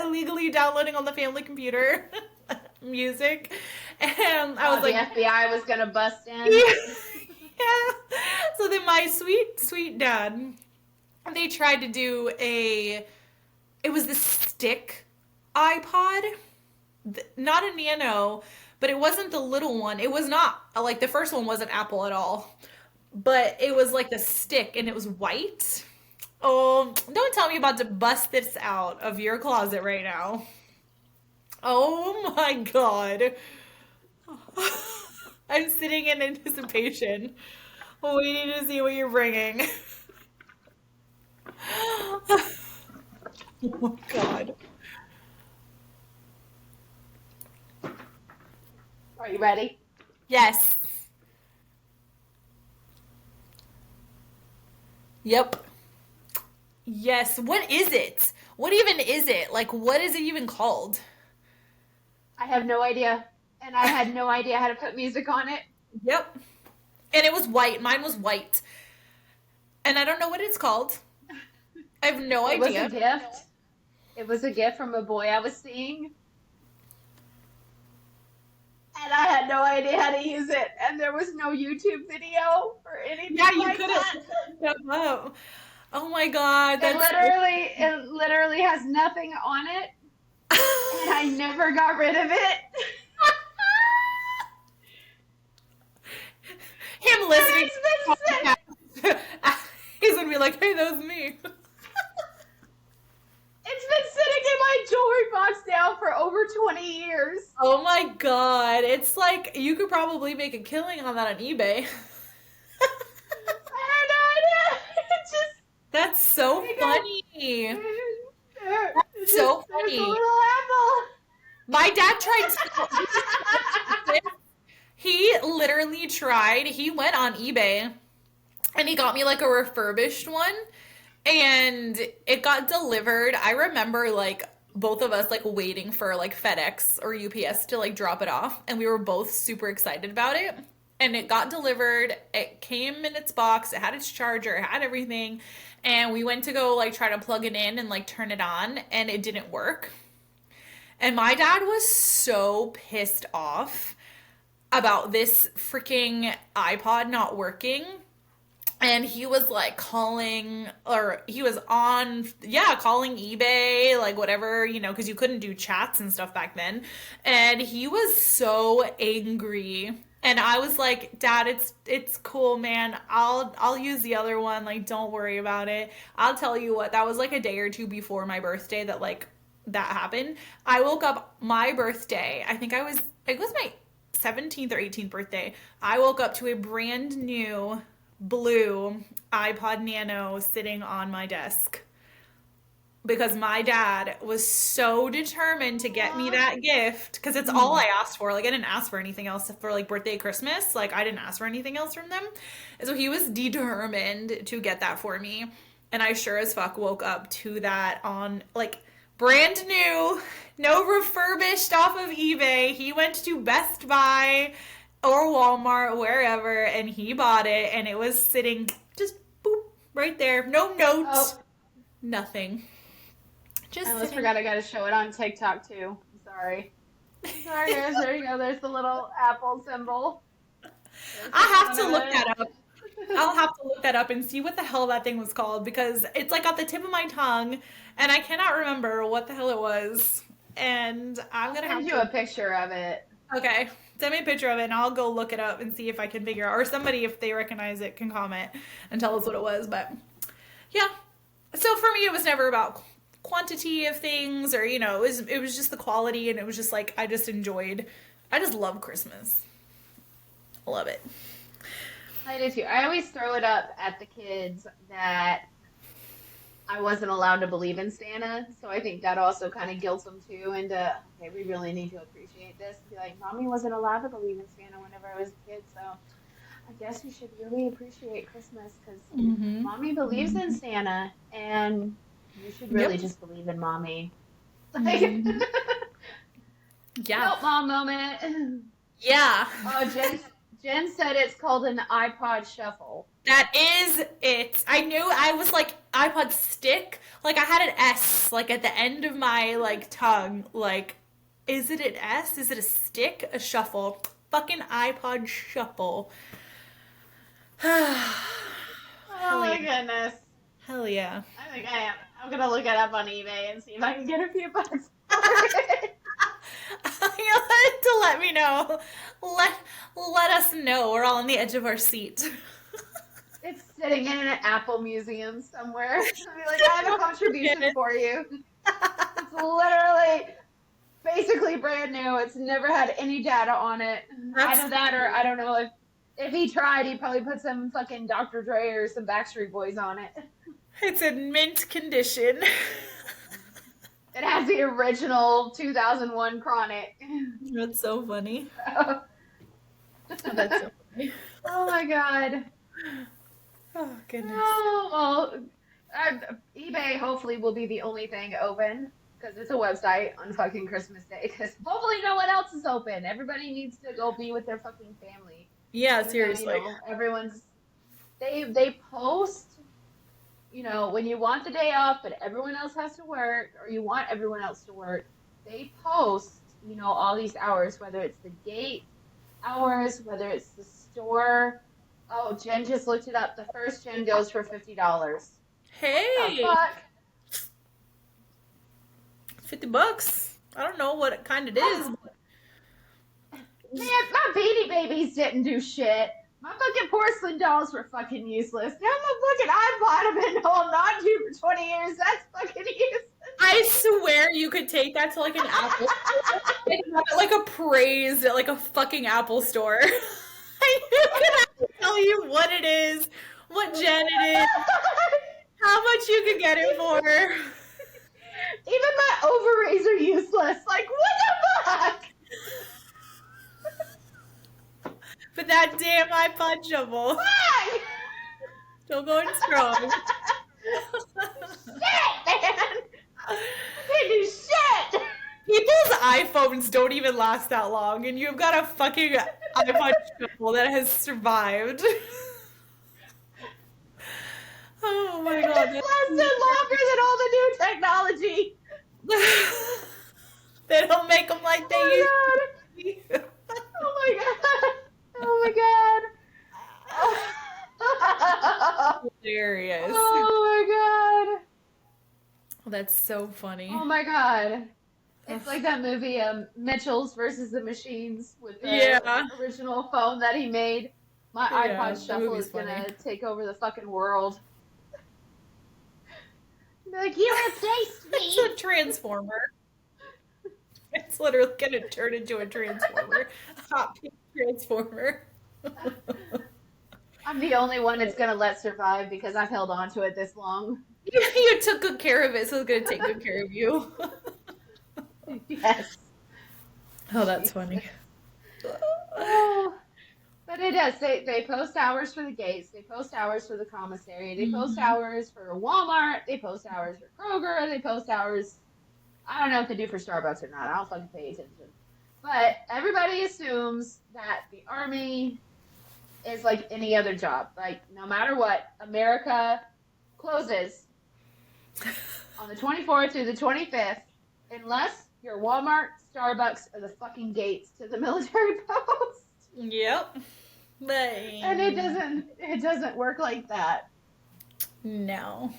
Illegally downloading on the family computer music. And I was The like, FBI was gonna bust in. yeah. So then my sweet, sweet dad, they tried to do it was the stick iPod, not a Nano, but it wasn't the little one. It was not, like the first one wasn't Apple at all, but it was like the stick and it was white. Oh, don't tell me about to bust this out of your closet right now. Oh my God. I'm sitting in anticipation, waiting to see what you're bringing. Oh my God. Are you ready? Yes. Yep. Yes. What is it? What even is it? Like, what is it even called? I have no idea. And I had no idea how to put music on it. Yep. And it was white. Mine was white. And I don't know what it's called. I have no It was idea. a gift. It was a gift from a boy I was seeing. And I had no idea how to use it. And there was no YouTube video or anything Yeah, you like could that. have looked up. Oh my God. It literally has nothing on it. And I never got rid of it. Him listening. He's gonna be like, hey, that was me. It's been sitting in my jewelry box now for over 20 years. Oh my God. It's like you could probably make a killing on that on eBay. I had no idea. It just That's so There you go. funny. It's so just- there's funny. a little apple. My dad tried to. He literally tried. He went on eBay and he got me like a refurbished one and it got delivered. I remember like both of us like waiting for like FedEx or UPS to like drop it off, and we were both super excited about it. And it got delivered. It came in its box. It had its charger. It had everything. And we went to go like try to plug it in and like turn it on, and it didn't work. And my dad was so pissed off about this freaking iPod not working. And he was like calling, or he was on, yeah, calling eBay, like whatever, you know, because you couldn't do chats and stuff back then. And he was so angry. And I was like, Dad, it's cool, man. I'll use the other one. Like, don't worry about it. I'll tell you what, that was like a day or two before my birthday that like that happened. I woke up my birthday. I think it was my 17th or 18th birthday. I woke up to a brand new blue iPod Nano sitting on my desk because my dad was so determined to get me that gift because it's all I asked for. Like I didn't ask for anything else for like birthday, Christmas. Like I didn't ask for anything else from them. And so he was determined to get that for me. And I sure as fuck woke up to that on like brand new, no refurbished off of eBay. He went to Best Buy or Walmart, wherever, and he bought it, and it was sitting just boop right there. No notes, nothing. Just I almost sitting. forgot I gotta show it on TikTok too. Sorry. Sorry guys, there you go. There's the little apple symbol. I have to look that up. I'll have to look that up and see what the hell that thing was called because it's like at the tip of my tongue, and I cannot remember what the hell it was. And I'm gonna have Send to you a picture of it. Okay, send me a picture of it and I'll go look it up and see if I can figure out, or somebody, if they recognize it, can comment and tell us what it was. But yeah, so for me, it was never about quantity of things or, you know, it was just the quality, and it was just like, I just love Christmas. I love it. I do too. I always throw it up at the kids that I wasn't allowed to believe in Santa, so I think that also kind of guilts them too into, okay, we really need to appreciate this. Be like, Mommy wasn't allowed to believe in Santa whenever I was a kid, so I guess we should really appreciate Christmas because Mommy believes in Santa, and you should really just believe in Mommy. Like, Yeah. Help Mom moment. Yeah. Oh, Jen said it's called an iPod Shuffle. That is it. I knew. I was like iPod stick. Like I had an S like at the end of my like tongue. Like, is it an S? Is it a stick? A shuffle? Fucking iPod Shuffle. Oh my goodness. Hell yeah. I think I am. I'm gonna look it up on eBay and see if I can get a few bucks. You'll have to let me know. Let us know. We're all on the edge of our seat. It's sitting in an Apple museum somewhere. I'll be like, I have a contribution for you. It's literally, basically brand new. It's never had any data on it. Either that, or I don't know if he tried, he'd probably put some fucking Dr. Dre or some Backstreet Boys on it. It's in mint condition. It has the original 2001 Chronic. That's so funny. That's so funny. Oh my god. Oh, goodness. Oh, well, eBay hopefully will be the only thing open because it's a website on fucking Christmas Day. Because hopefully no one else is open. Everybody needs to go be with their fucking family. Yeah, So, seriously. you know, everyone's they post, you know, when you want the day off, but everyone else has to work, or you want everyone else to work. They post, you know, all these hours, whether it's the gate hours, whether it's the store. Oh, Jen just looked it up. The first gen goes for $50. Hey, Fuck. $50. I don't know what kind it is. Man, my Beanie Babies didn't do shit. My fucking porcelain dolls were fucking useless. Now my fucking iPod have been holding on to for 20 years. That's fucking useless. I swear you could take that to like an Apple store and have it like appraised at like a fucking Apple store. You could have to tell you what it is, what gen it is, how much you could get it for. Even my ovaries are useless. Like, what the fuck? But that damn iPod Shuffle, Fuck! still going strong. Shit, man! I can't do shit! People's iPhones don't even last that long, and you've got a fucking iPod Shuffle that has survived. Oh my god, It's lasted longer than all the new technology. they don't make them like they used Oh to be. my god. Oh my god. Oh, Hilarious. oh my god. That's so funny. Oh my god. It's like that movie, Mitchell's versus the Machines, with the Yeah. original phone that he made. My Yeah, iPod that Shuffle movie's is funny. gonna take over the fucking world. Like, you replaced It's me! a transformer. It's literally gonna turn into a transformer. A hot pink transformer. I'm the only one it's gonna let survive because I've held on to it this long. You took good care of it, so it's gonna take good care of you. Yes. Oh, that's Jesus. funny. Oh, but it does. They post hours for the gates. They post hours for the commissary. They post Mhm. hours for Walmart. They post hours for Kroger. They post hours. I don't know if they do for Starbucks or not. I don't fucking pay attention. But everybody assumes that the army is like any other job. Like, no matter what, America closes on the 24th through the 25th unless you're Walmart, Starbucks, or the fucking gates to the military post. Yep. But And it doesn't work like that. no,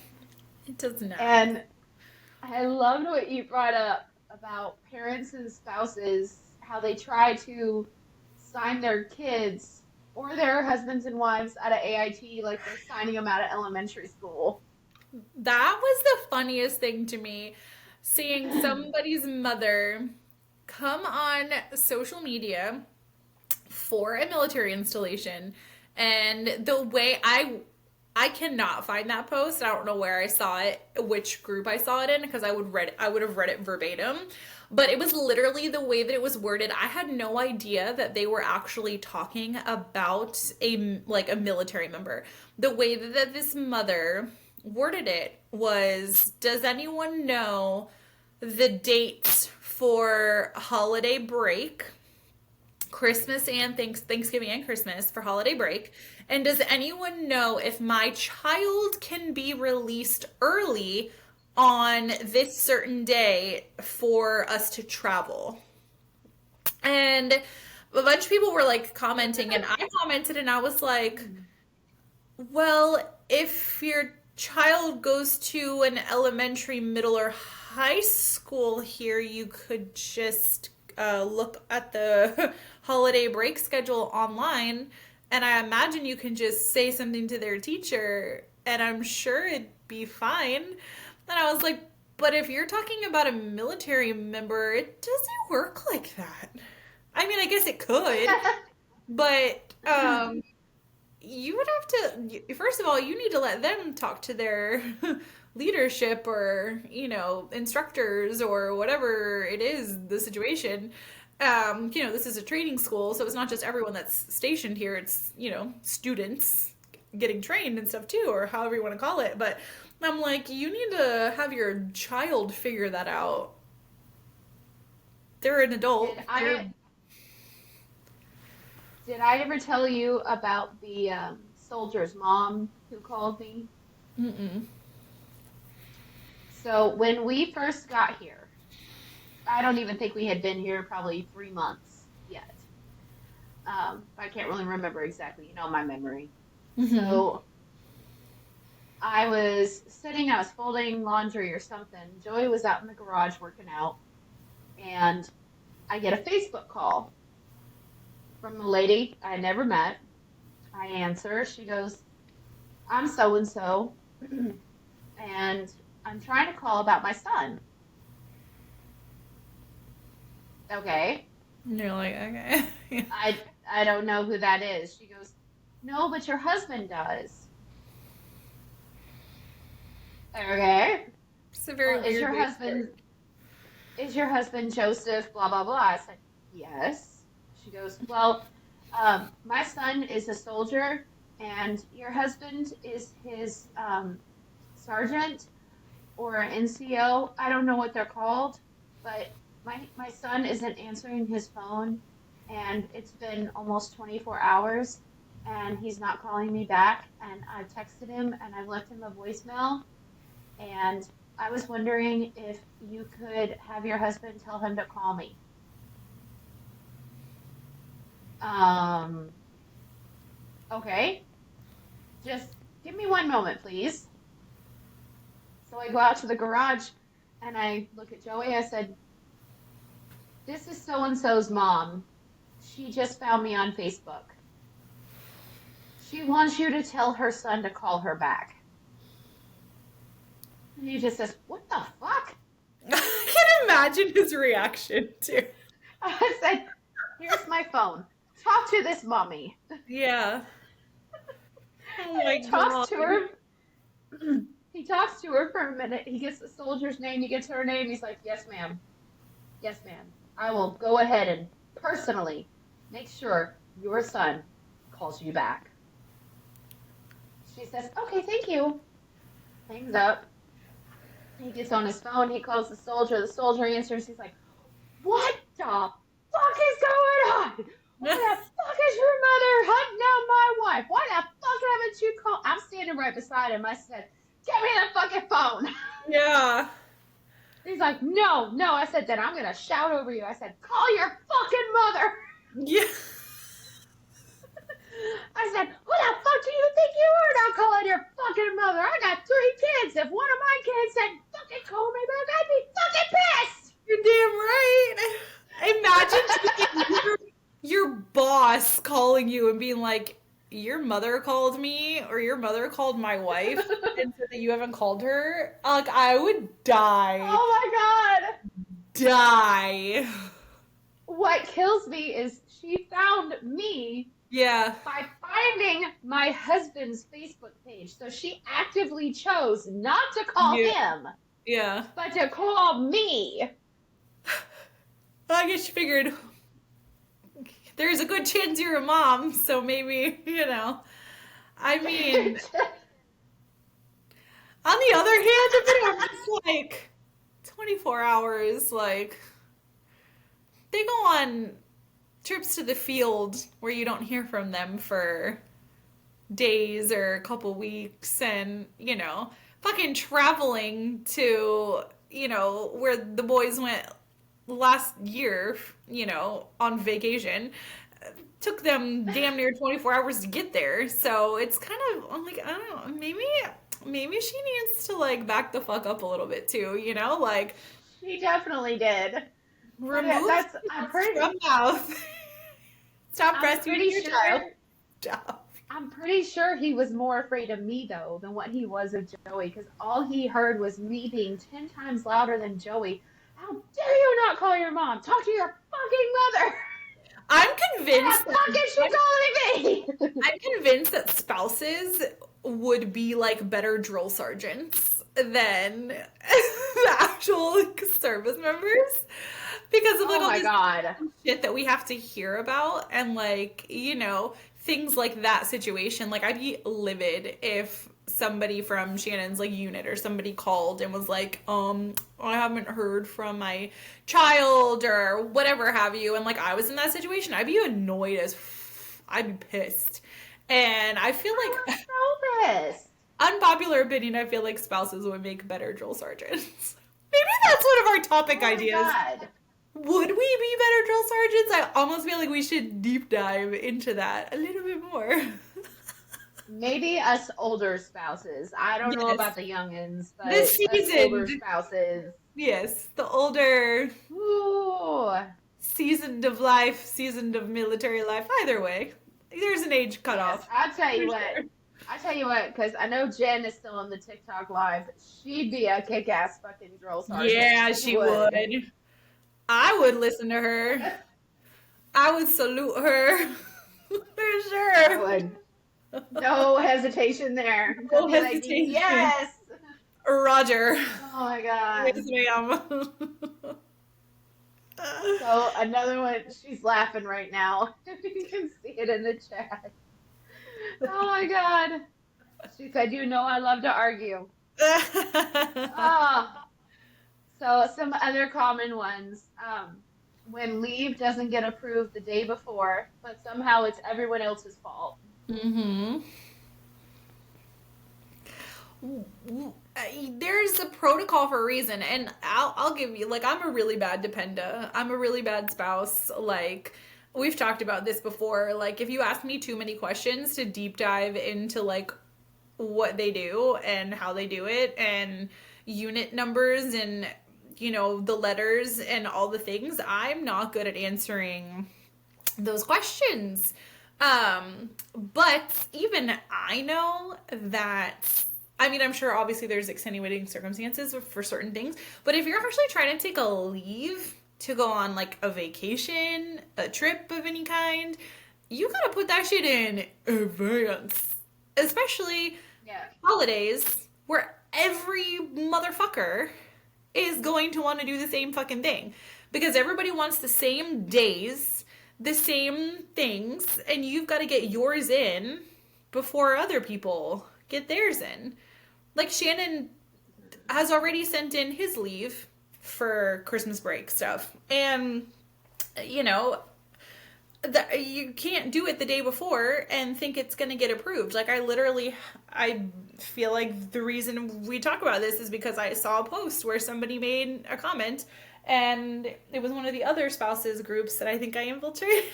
it does not. And I loved what you brought up about parents and spouses, how they try to sign their kids or their husbands and wives out of AIT like they're signing them out of elementary school. That was the funniest thing to me, seeing somebody's mother come on social media for a military installation, and the way I cannot find that post. I don't know where I saw it, which group I saw it in, because I would have read it verbatim. But it was literally the way that it was worded. I had no idea that they were actually talking about a military member. The way that this mother worded it was, does anyone know the dates for holiday break? Christmas and Thanksgiving and Christmas for holiday break. And does anyone know if my child can be released early on this certain day for us to travel? And a bunch of people were like commenting, and I commented, and I was like, well, if your child goes to an elementary, middle, or high school here, you could just look at the holiday break schedule online, and I imagine you can just say something to their teacher, and I'm sure it'd be fine. And I was like, but if you're talking about a military member, it doesn't work like that. I mean, I guess it could, but you would have to, first of all, you need to let them talk to their leadership or, instructors or whatever it is, the situation. This is a training school, so it's not just everyone that's stationed here. It's, students getting trained and stuff too, or however you want to call it. But I'm like, you need to have your child figure that out. They're an adult. Did I ever tell you about the soldier's mom who called me? Mm-mm. So when we first got here, I don't even think we had been here probably 3 months yet. I can't really remember exactly, my memory. Mm-hmm. So I was folding laundry or something. Joey was out in the garage working out, and I get a Facebook call from a lady I never met. I answer. She goes, I'm so and so, and I'm trying to call about my son. Okay. And you're like, okay. I don't know who that is. She goes, no, but your husband does. Okay. It's a very Well, is weird your way to husband start. is your husband Joseph? Blah blah blah. I said, yes. She goes, well, my son is a soldier, and your husband is his sergeant or an NCO. I don't know what they're called, but my son isn't answering his phone, and it's been almost 24 hours, and he's not calling me back. And I've texted him and I've left him a voicemail. And I was wondering if you could have your husband tell him to call me. Um, okay, just give me one moment, please. So I go out to the garage and I look at Joey. I said, "This is so and so's mom. She just found me on Facebook. She wants you to tell her son to call her back." And he just says, "What the fuck?" I can imagine his reaction too. I said, "Here's my phone. Talk to this mommy." Yeah. Oh my He talks God. to her. He talks to her for a minute. He gets the soldier's name. He gets her name. He's like, "Yes, ma'am. Yes, ma'am. I will go ahead and personally make sure your son calls you back." She says, "Okay, thank you." Hangs up. He gets on his phone. He calls the soldier. The soldier answers. He's like, "What the fuck is going on? Why the fuck is your mother hunting down my wife? Why the fuck haven't you called?" I'm standing right beside him. I said, "Give me the fucking phone." Yeah. He's like, "No, no." I said, "Then I'm going to shout over you." I said, "Call your fucking mother." Yeah. I said, "Who the fuck do you think you are not calling your fucking mother? I got 3 kids. If one of my kids said fucking call me back, I'd be fucking pissed." You're damn right. Imagine taking your boss calling you and being like, your mother called me or your mother called my wife and said that you haven't called her. Like, I would die. Oh my God. Die. What kills me is she found me Yeah. by finding my husband's Facebook page. So she actively chose not to call Yeah. him, Yeah. but to call me. Well, I guess you figured there's a good chance you're a mom, so maybe, I mean, on the other hand of it, I'm just like, 24 hours, like, they go on trips to the field where you don't hear from them for days or a couple weeks, and, fucking traveling to, where the boys went last year, on vacation. Took them damn near 24 hours to get there. So it's kind of, I'm like, I don't know, maybe she needs to like back the fuck up a little bit too, like She definitely did. But remove that's the from mouth. Stop I'm breastfeeding pretty your sure child. Stop. I'm pretty sure he was more afraid of me though than what he was of Joey, because all he heard was me being 10 times louder than Joey. "How dare you not call your mom? Talk to your fucking mother." I'm "What convinced the fuck is she calling me?" I'm convinced that spouses would be like better drill sergeants than the actual like, service members because of like Oh all my this God. shit that we have to hear about and like things like that situation. Like I'd be livid if somebody from Shannon's like unit or somebody called and was like, I haven't heard from my child or whatever have you, and like I was in that situation, I'd be annoyed as I'd be pissed. And I feel I like was so pissed. unpopular opinion, I feel like spouses would make better drill sergeants. Maybe that's one of our topic Oh my ideas. God. Would we be better drill sergeants? I almost feel like we should deep dive into that a little bit more. Maybe us older spouses. I don't know Yes. about the youngins, but The us older seasoned, spouses. yes, the older, Ooh. seasoned of life, seasoned of military life. Either way, there's an age Yes, cutoff. I'll tell you For what. sure. I tell you what, because I know Jen is still on the TikTok live. She'd be a kick-ass fucking drill sergeant. Yeah, she would. I would listen to her. I would salute her. For I sure. would. No hesitation there. No I'd be like, hesitation. yes. Roger. Oh my God. Yes, ma'am. So another one, she's laughing right now. You can see it in the chat. Oh my God. She said, "You know I love to argue." Ah. So some other common ones, when leave doesn't get approved the day before, but somehow it's everyone else's fault. Mm-hmm. There's a protocol for a reason, and I'll give you, like, I'm a really bad dependa. I'm a really bad spouse. Like, we've talked about this before. Like, if you ask me too many questions to deep dive into like what they do and how they do it and unit numbers and the letters and all the things, I'm not good at answering those questions. But even I know that, I mean, I'm sure obviously there's extenuating circumstances for certain things, but if you're actually trying to take a leave to go on like a vacation, a trip of any kind, you gotta put that shit in advance. Especially Yeah. holidays where every motherfucker is going to want to do the same fucking thing because everybody wants the same days, the same things, and you've got to get yours in before other people get theirs in. Like Shannon has already sent in his leave for Christmas break stuff, and you know you can't do it the day before and think it's going to get approved. Like I feel like the reason we talk about this is because I saw a post where somebody made a comment, and it was one of the other spouses groups that I think I infiltrated.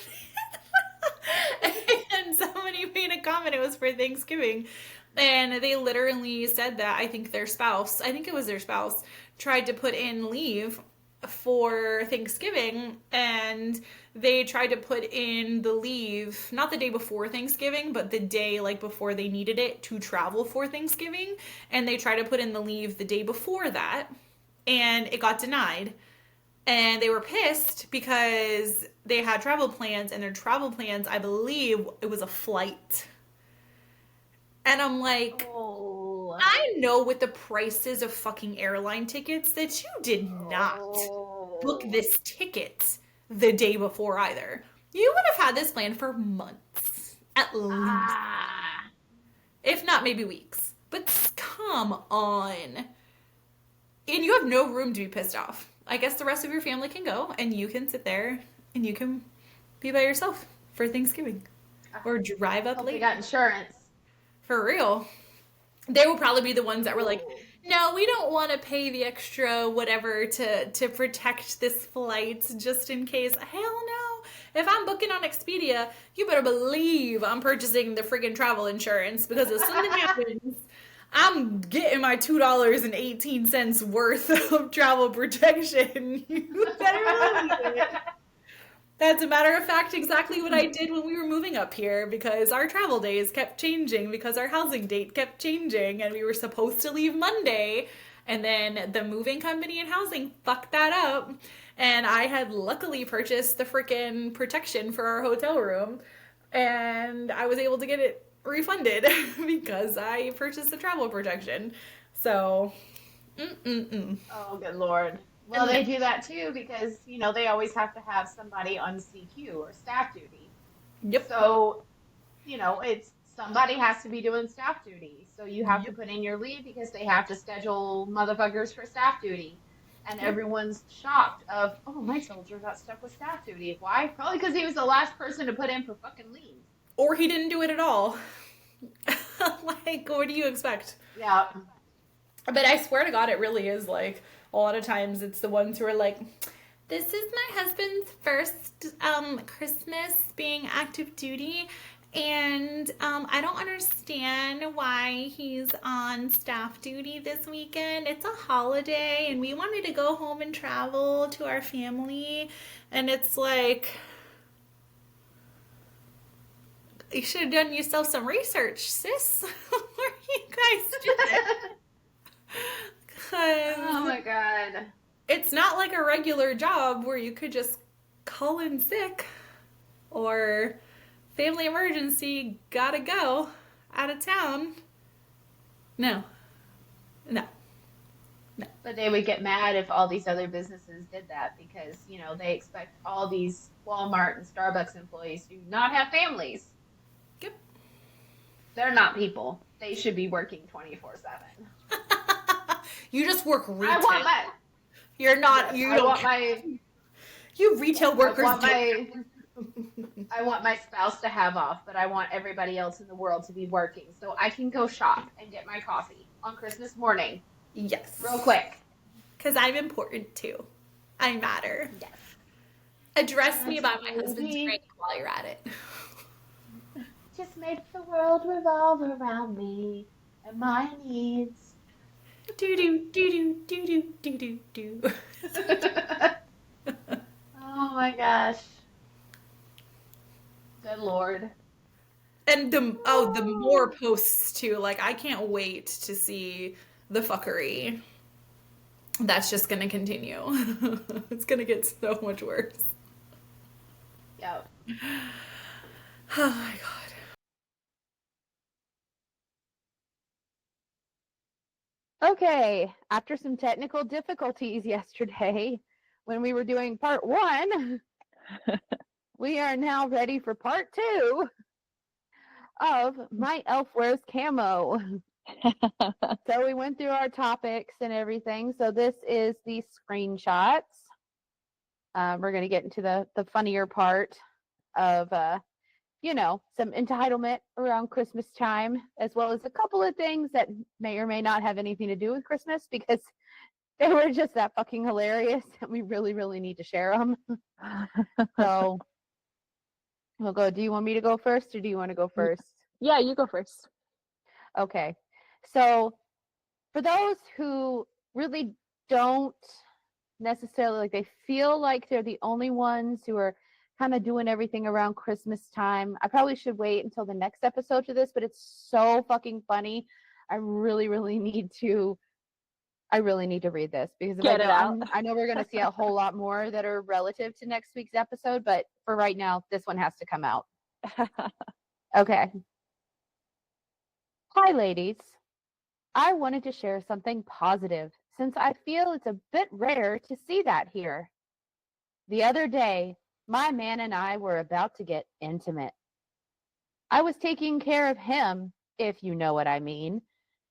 And somebody made a comment, it was for Thanksgiving, and they literally said that I think it was their spouse, tried to put in leave for Thanksgiving, and they tried to put in the leave not the day before Thanksgiving, but the day like before they needed it to travel for Thanksgiving, and they tried to put in the leave the day before that, and it got denied. And they were pissed because they had travel plans, and their travel plans, I believe, it was a flight. And I'm like, Oh. I know with the prices of fucking airline tickets that you did not book this ticket the day before either. You would have had this planned for months, at least. If not, maybe weeks. But come on. And you have no room to be pissed off. I guess the rest of your family can go, and you can sit there, and you can be by yourself for Thanksgiving. Or drive up Hope late. they got insurance. For real. They will probably be the ones that were like, no, we don't want to pay the extra whatever to protect this flight just in case. Hell no. If I'm booking on Expedia, you better believe I'm purchasing the friggin' travel insurance, because if something happens, I'm getting my $2.18 worth of travel protection. You better believe it. That's a matter of fact exactly what I did when we were moving up here, because our travel days kept changing because our housing date kept changing, and we were supposed to leave Monday, and then the moving company and housing fucked that up, and I had luckily purchased the freaking protection for our hotel room, and I was able to get it refunded because I purchased the travel protection. So, Oh, good Lord. Well, they do that too because, they always have to have somebody on CQ or staff duty. Yep. So, it's somebody has to be doing staff duty. So you have to put in your leave because they have to schedule motherfuckers for staff duty. And everyone's shocked of, oh, my soldier got stuck with staff duty. Why? Probably because he was the last person to put in for fucking leave. Or he didn't do it at all. Like, what do you expect? Yeah. But I swear to God, it really is like, a lot of times it's the ones who are like, this is my husband's first Christmas being active duty, and I don't understand why he's on staff duty this weekend. It's a holiday, and we wanted to go home and travel to our family. And it's like, you should have done yourself some research, sis. Where you guys doing? Oh my God. It's not like a regular job where you could just call in sick or family emergency, gotta go out of town. No. But they would get mad if all these other businesses did that because, they expect all these Walmart and Starbucks employees to not have families. Yep. They're not people. They should be working 24/7. You just work retail. I want my You're not. Yes, You I don't. want my. You retail Yes, workers do. I want my spouse to have off, but I want everybody else in the world to be working so I can go shop and get my coffee on Christmas morning Yes. real quick. Because I'm important too. I matter. Yes. Address me Just by my husband's rank maybe while you're at it. just make the world revolve around me and my needs. Do do do do do do do do do. Oh my gosh. Good Lord. And the more posts too. Like I can't wait to see the fuckery. That's just gonna continue. It's gonna get so much worse. Yep. Oh my god. Okay, after some technical difficulties yesterday when we were doing part 1, we are now ready for part 2 of My Elf Wears Camo. So we went through our topics and everything. So this is the screenshots. We're going to get into the funnier part of, some entitlement around Christmas time, as well as a couple of things that may or may not have anything to do with Christmas because they were just that fucking hilarious and we really, really need to share them. So we'll go. Do you want me to go first or do you want to go first? Yeah, you go first. Okay. So for those who really don't necessarily like, they feel like they're the only ones who are kind of doing everything around Christmas time. I probably should wait until the next episode to this, but it's so fucking funny. I really, really need to read this because if Get it out. I know we're going to see a whole lot more that are relative to next week's episode, but for right now, this one has to come out. Okay. Hi, ladies. I wanted to share something positive since I feel it's a bit rare to see that here. The other day, my man and I were about to get intimate. I was taking care of him, if you know what I mean.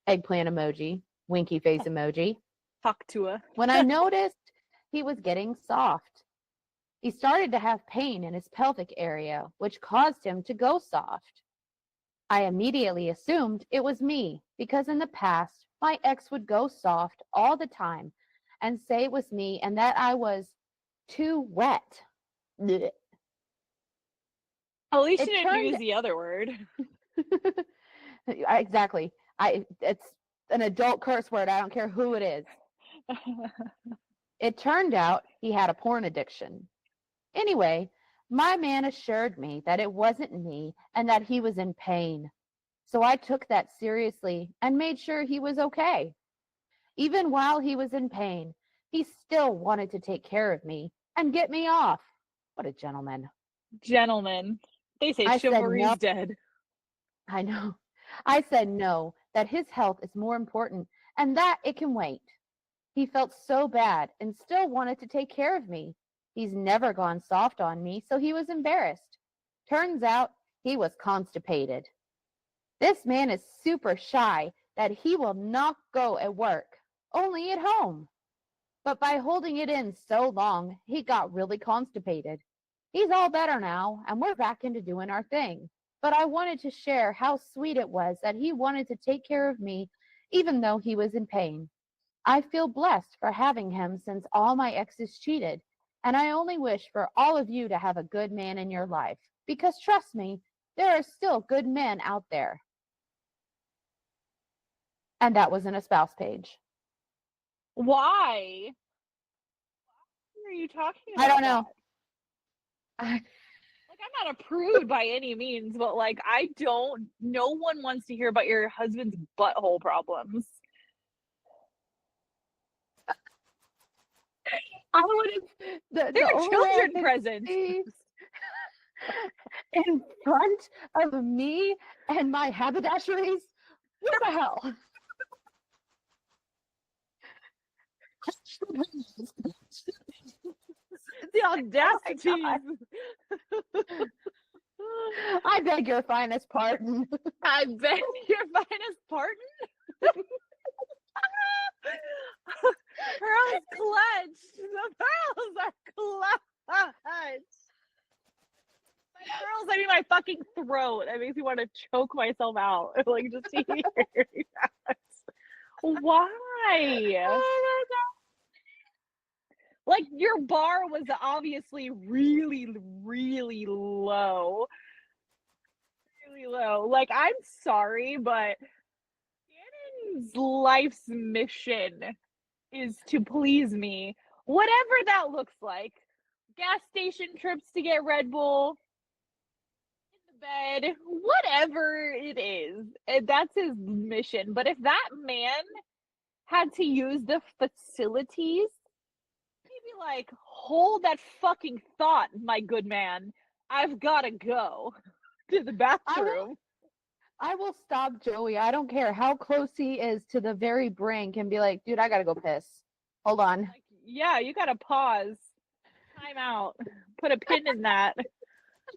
Eggplant emoji, winky face emoji. Talk to her. When I noticed he was getting soft. He started to have pain in his pelvic area, which caused him to go soft. I immediately assumed it was me because in the past, my ex would go soft all the time and say it was me and that I was too wet. Blech. At least It you didn't turned- use the other word. Exactly. It's an adult curse word. I don't care who it is. It turned out he had a porn addiction. Anyway, my man assured me that it wasn't me and that he was in pain. So I took that seriously and made sure he was okay. Even while he was in pain, he still wanted to take care of me and get me off. What a gentleman. Gentlemen, they say I said chivalry's no. dead. I know. I said no, that his health is more important and that it can wait. He felt so bad and still wanted to take care of me. He's never gone soft on me, so he was embarrassed. Turns out he was constipated. This man is super shy that he will not go at work, only at home. But by holding it in so long, he got really constipated. He's all better now, and we're back into doing our thing. But I wanted to share how sweet it was that he wanted to take care of me, even though he was in pain. I feel blessed for having him since all my exes cheated, and I only wish for all of you to have a good man in your life, because trust me, there are still good men out there. And that was in a spouse page. Why? What are you talking about? I don't know. Like, I'm not a prude by any means, but like, no one wants to hear about your husband's butthole problems. I would have. They're only way I children could presents. see in front of me and my haberdasheries. What the hell? The audacity. I beg your finest pardon. I beg your finest pardon. Her eyes clench. fucking throat. That makes me want to choke myself out. Like, just hearing that. Why? Oh Like, your bar was obviously really, really low. Really low. Like, I'm sorry, but Shannon's life's mission is to please me, whatever that looks like. Gas station trips to get Red Bull, in the bed, whatever it is. That's his mission. But if that man had to use the facilities, he'd be like, hold that fucking thought, my good man. I've gotta go to the bathroom. I will stop Joey. I don't care how close he is to the very brink and be like, dude, I gotta go piss. Hold on. Like, yeah, you gotta pause. Time out. Put a pin in that.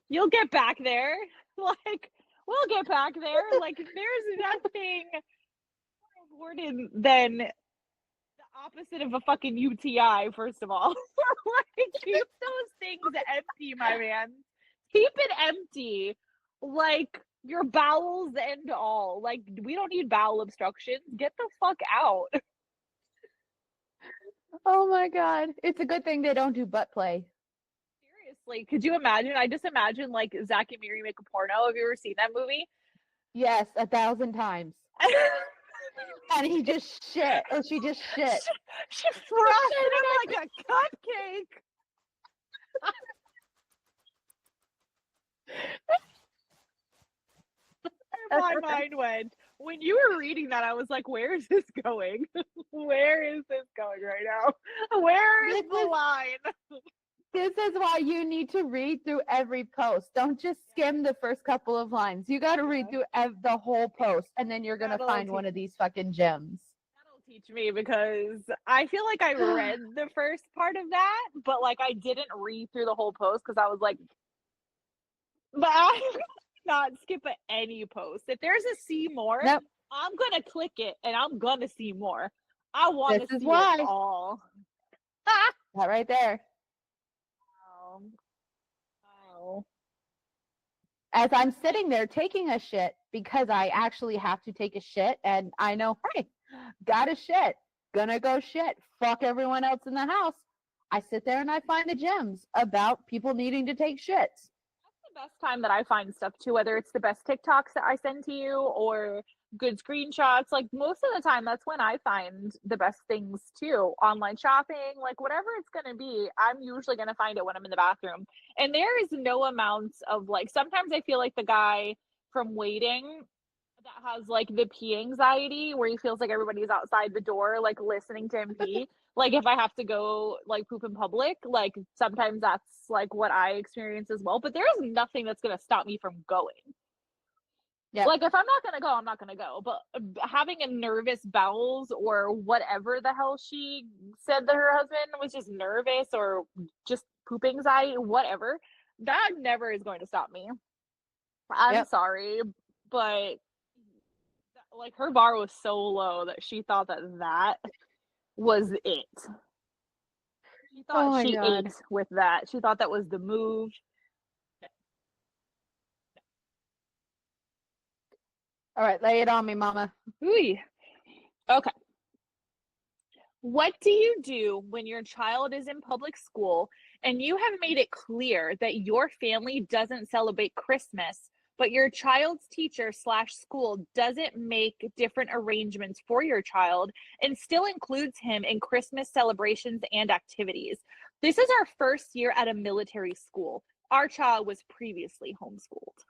You'll get back there. Like, we'll get back there. Like, there's nothing more important than the opposite of a fucking UTI, first of all. Like, keep those things empty, my man. Keep it empty. Like, your bowels and all. Like, we don't need bowel obstructions. Get the fuck out. Oh my God. It's a good thing they don't do butt play. Seriously, could you imagine? I just imagine like Zach and Miri make a porno. Have you ever seen that movie? Yes, 1,000 times. And he just shit, or she just shit. She frosted him like a cupcake. My mind went. When you were reading that, I was like, where is this going? Where is this going right now? Where is the line? This is why you need to read through every post. Don't just skim the first couple of lines. You got to read through the whole post, and then you're going to find one of these fucking gems. That'll teach me, because I feel like I read the first part of that, but like I didn't read through the whole post because I was like, but I not skip any post. If there's a see more, Nope. I'm gonna click it and I'm gonna see more. I want to This is see why. it all. That right there. Oh. As I'm sitting there taking a shit because I actually have to take a shit, and I know, hey, got a shit, gonna go shit, fuck everyone else in the house. I sit there and I find the gems about people needing to take shits. That's the best time that I find stuff too, whether it's the best TikToks that I send to you or good screenshots. Like most of the time, that's when I find the best things too. Online shopping, like whatever it's going to be, I'm usually going to find it when I'm in the bathroom. And there is no amounts of like, sometimes I feel like the guy from Waiting that has like the pee anxiety where he feels like everybody's outside the door, like listening to him pee. Like if I have to go like poop in public, like sometimes that's like what I experience as well. But there's nothing that's going to stop me from going. Yep. Like if I'm not gonna go, I'm not gonna go. But having a nervous bowels or whatever the hell she said that her husband was just nervous or just poop anxiety, whatever, that never is going to stop me. I'm sorry, but like her bar was so low that she thought that that was it. She thought she ate with that. She thought that was the move. All right, lay it on me, mama. Ooh. Okay. What do you do when your child is in public school and you have made it clear that your family doesn't celebrate Christmas, but your child's teacher / school doesn't make different arrangements for your child and still includes him in Christmas celebrations and activities? This is our first year at a military school. Our child was previously homeschooled.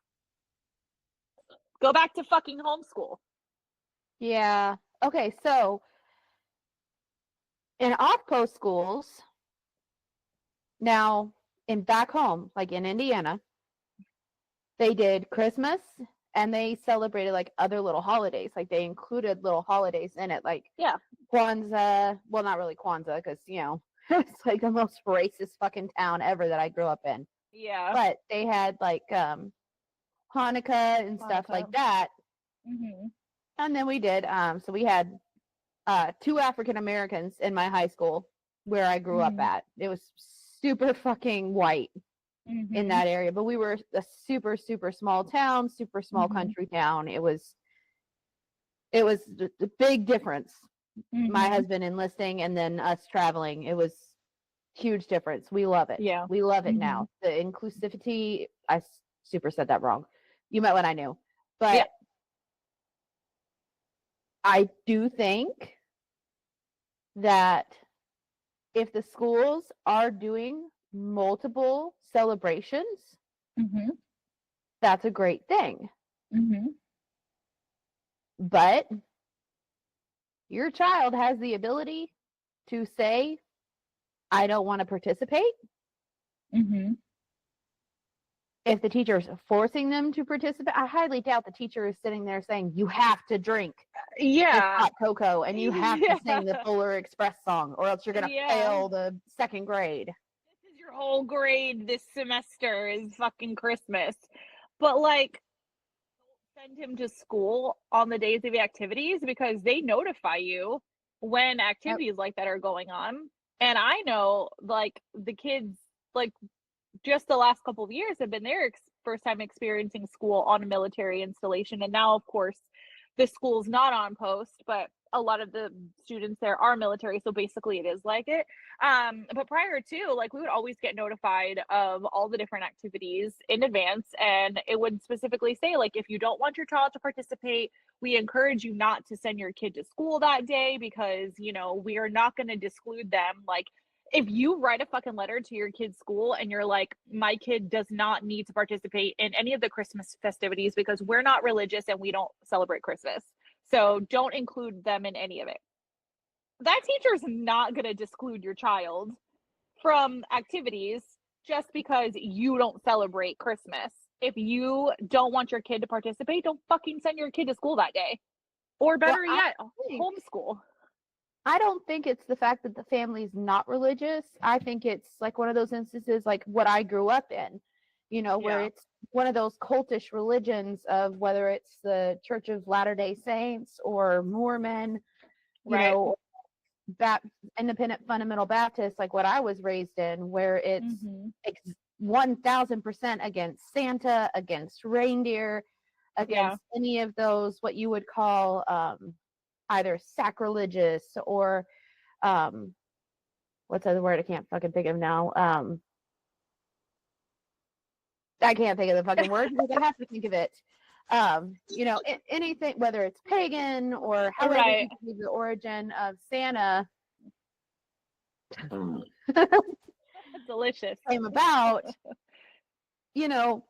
Go back to fucking homeschool. Yeah. Okay, so in off-post schools, now in back home, like in Indiana, they did Christmas and they celebrated like other little holidays. Like they included little holidays in it, like Kwanzaa. Well, not really Kwanzaa, because you know it's like the most racist fucking town ever that I grew up in. Yeah. But they had like Hanukkah and stuff like that. Mm-hmm. And then we did so we had 2 African Americans in my high school where I grew up at. It was super fucking white. in that area, but we were a super, super small town, super small country town. It was a big difference. My husband enlisting and then us traveling. It was huge difference. We love it. Yeah. We love it now. The inclusivity, I super said that wrong. You met when I knew. But Yeah. I do think that if the schools are doing multiple celebrations, that's a great thing. But your child has the ability to say, I don't want to participate. If the teacher is forcing them to participate, I highly doubt the teacher is sitting there saying, you have to drink this hot cocoa and you have to sing the Polar Express song or else you're going to fail the second grade. This is your whole grade this semester is fucking Christmas. But like, don't send him to school on the days of the activities because they notify you when activities like that are going on. And I know like the kids, like just the last couple of years have been their first time experiencing school on a military installation. And now, of course, the school's not on post, but a lot of the students there are military. So basically it is like it. But prior to, like, we would always get notified of all the different activities in advance. And it would specifically say, like, if you don't want your child to participate, we encourage you not to send your kid to school that day because, you know, we are not going to disclude them. Like, if you write a fucking letter to your kid's school and you're like, my kid does not need to participate in any of the Christmas festivities because we're not religious and we don't celebrate Christmas. So don't include them in any of it. That teacher's not going to disclude your child from activities just because you don't celebrate Christmas. If you don't want your kid to participate, don't fucking send your kid to school that day. Or better yet, homeschool. I don't think it's the fact that the family's not religious. I think it's like one of those instances like what I grew up in, you know, where it's one of those cultish religions of whether it's the Church of Latter-day Saints or Mormon, you know, independent fundamental Baptist, like what I was raised in, where it's 1000% against Santa, against reindeer, against any of those, what you would call, either sacrilegious or what's the other word I can't fucking think of now. I can't think of the fucking word because I have to think of it. You know, anything, whether it's pagan or however you believe the origin of Santa delicious came about, you know,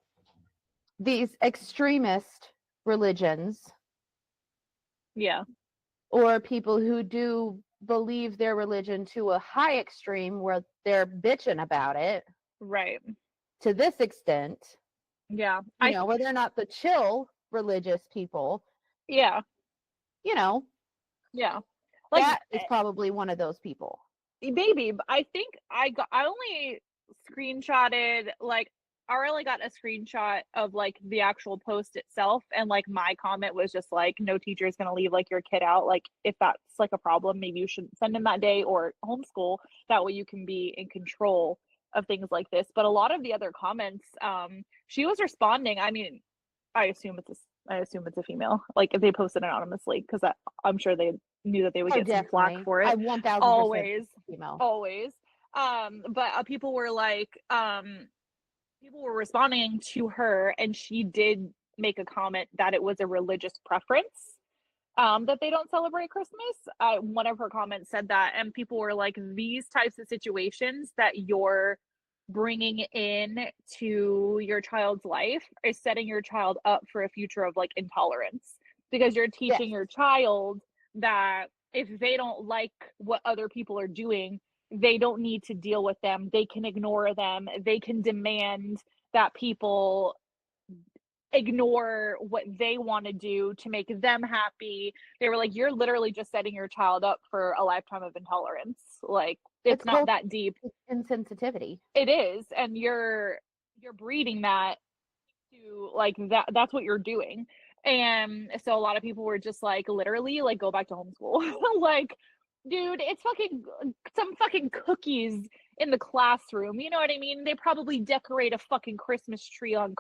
these extremist religions. Or people who do believe their religion to a high extreme where they're bitching about it. To this extent. You know, where they're not the chill religious people. You know. Like, that is probably one of those people. Maybe, but I think I only screenshotted, like, I only got a screenshot of like the actual post itself, and like my comment was just like, no teacher is going to leave like your kid out. Like, if that's like a problem, maybe you shouldn't send him that day or homeschool. That way you can be in control of things like this. But a lot of the other comments, she was responding. I mean, I assume it's a female. Like, if they posted anonymously, because I'm sure they knew that they would get some flack for it. 1000% always. But people were like, people were responding to her, and she did make a comment that it was a religious preference, that they don't celebrate Christmas. One of her comments said that, and people were like, these types of situations that you're bringing in to your child's life is setting your child up for a future of like intolerance, because you're teaching your child that if they don't like what other people are doing, they don't need to deal with them. They can ignore them. They can demand that people ignore what they want to do to make them happy. They were like, you're literally just setting your child up for a lifetime of intolerance. Like, it's not that deep. Insensitivity. It is. And you're breeding that to like that's what you're doing. And so a lot of people were just like, literally, like, go back to homeschool. Like, dude, it's fucking some fucking cookies in the classroom. You know what I mean? They probably decorate a fucking Christmas tree on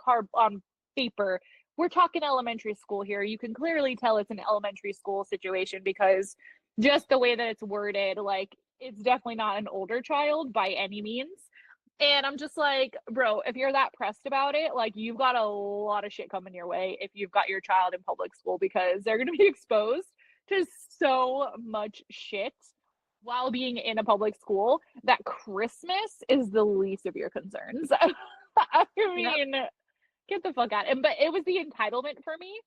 paper. We're talking elementary school here. You can clearly tell it's an elementary school situation because just the way that it's worded, like, it's definitely not an older child by any means. And I'm just like, bro, if you're that pressed about it, like, you've got a lot of shit coming your way if you've got your child in public school, because they're going to be exposed to so much shit while being in a public school that Christmas is the least of your concerns. I mean, get the fuck out. But it was the entitlement for me.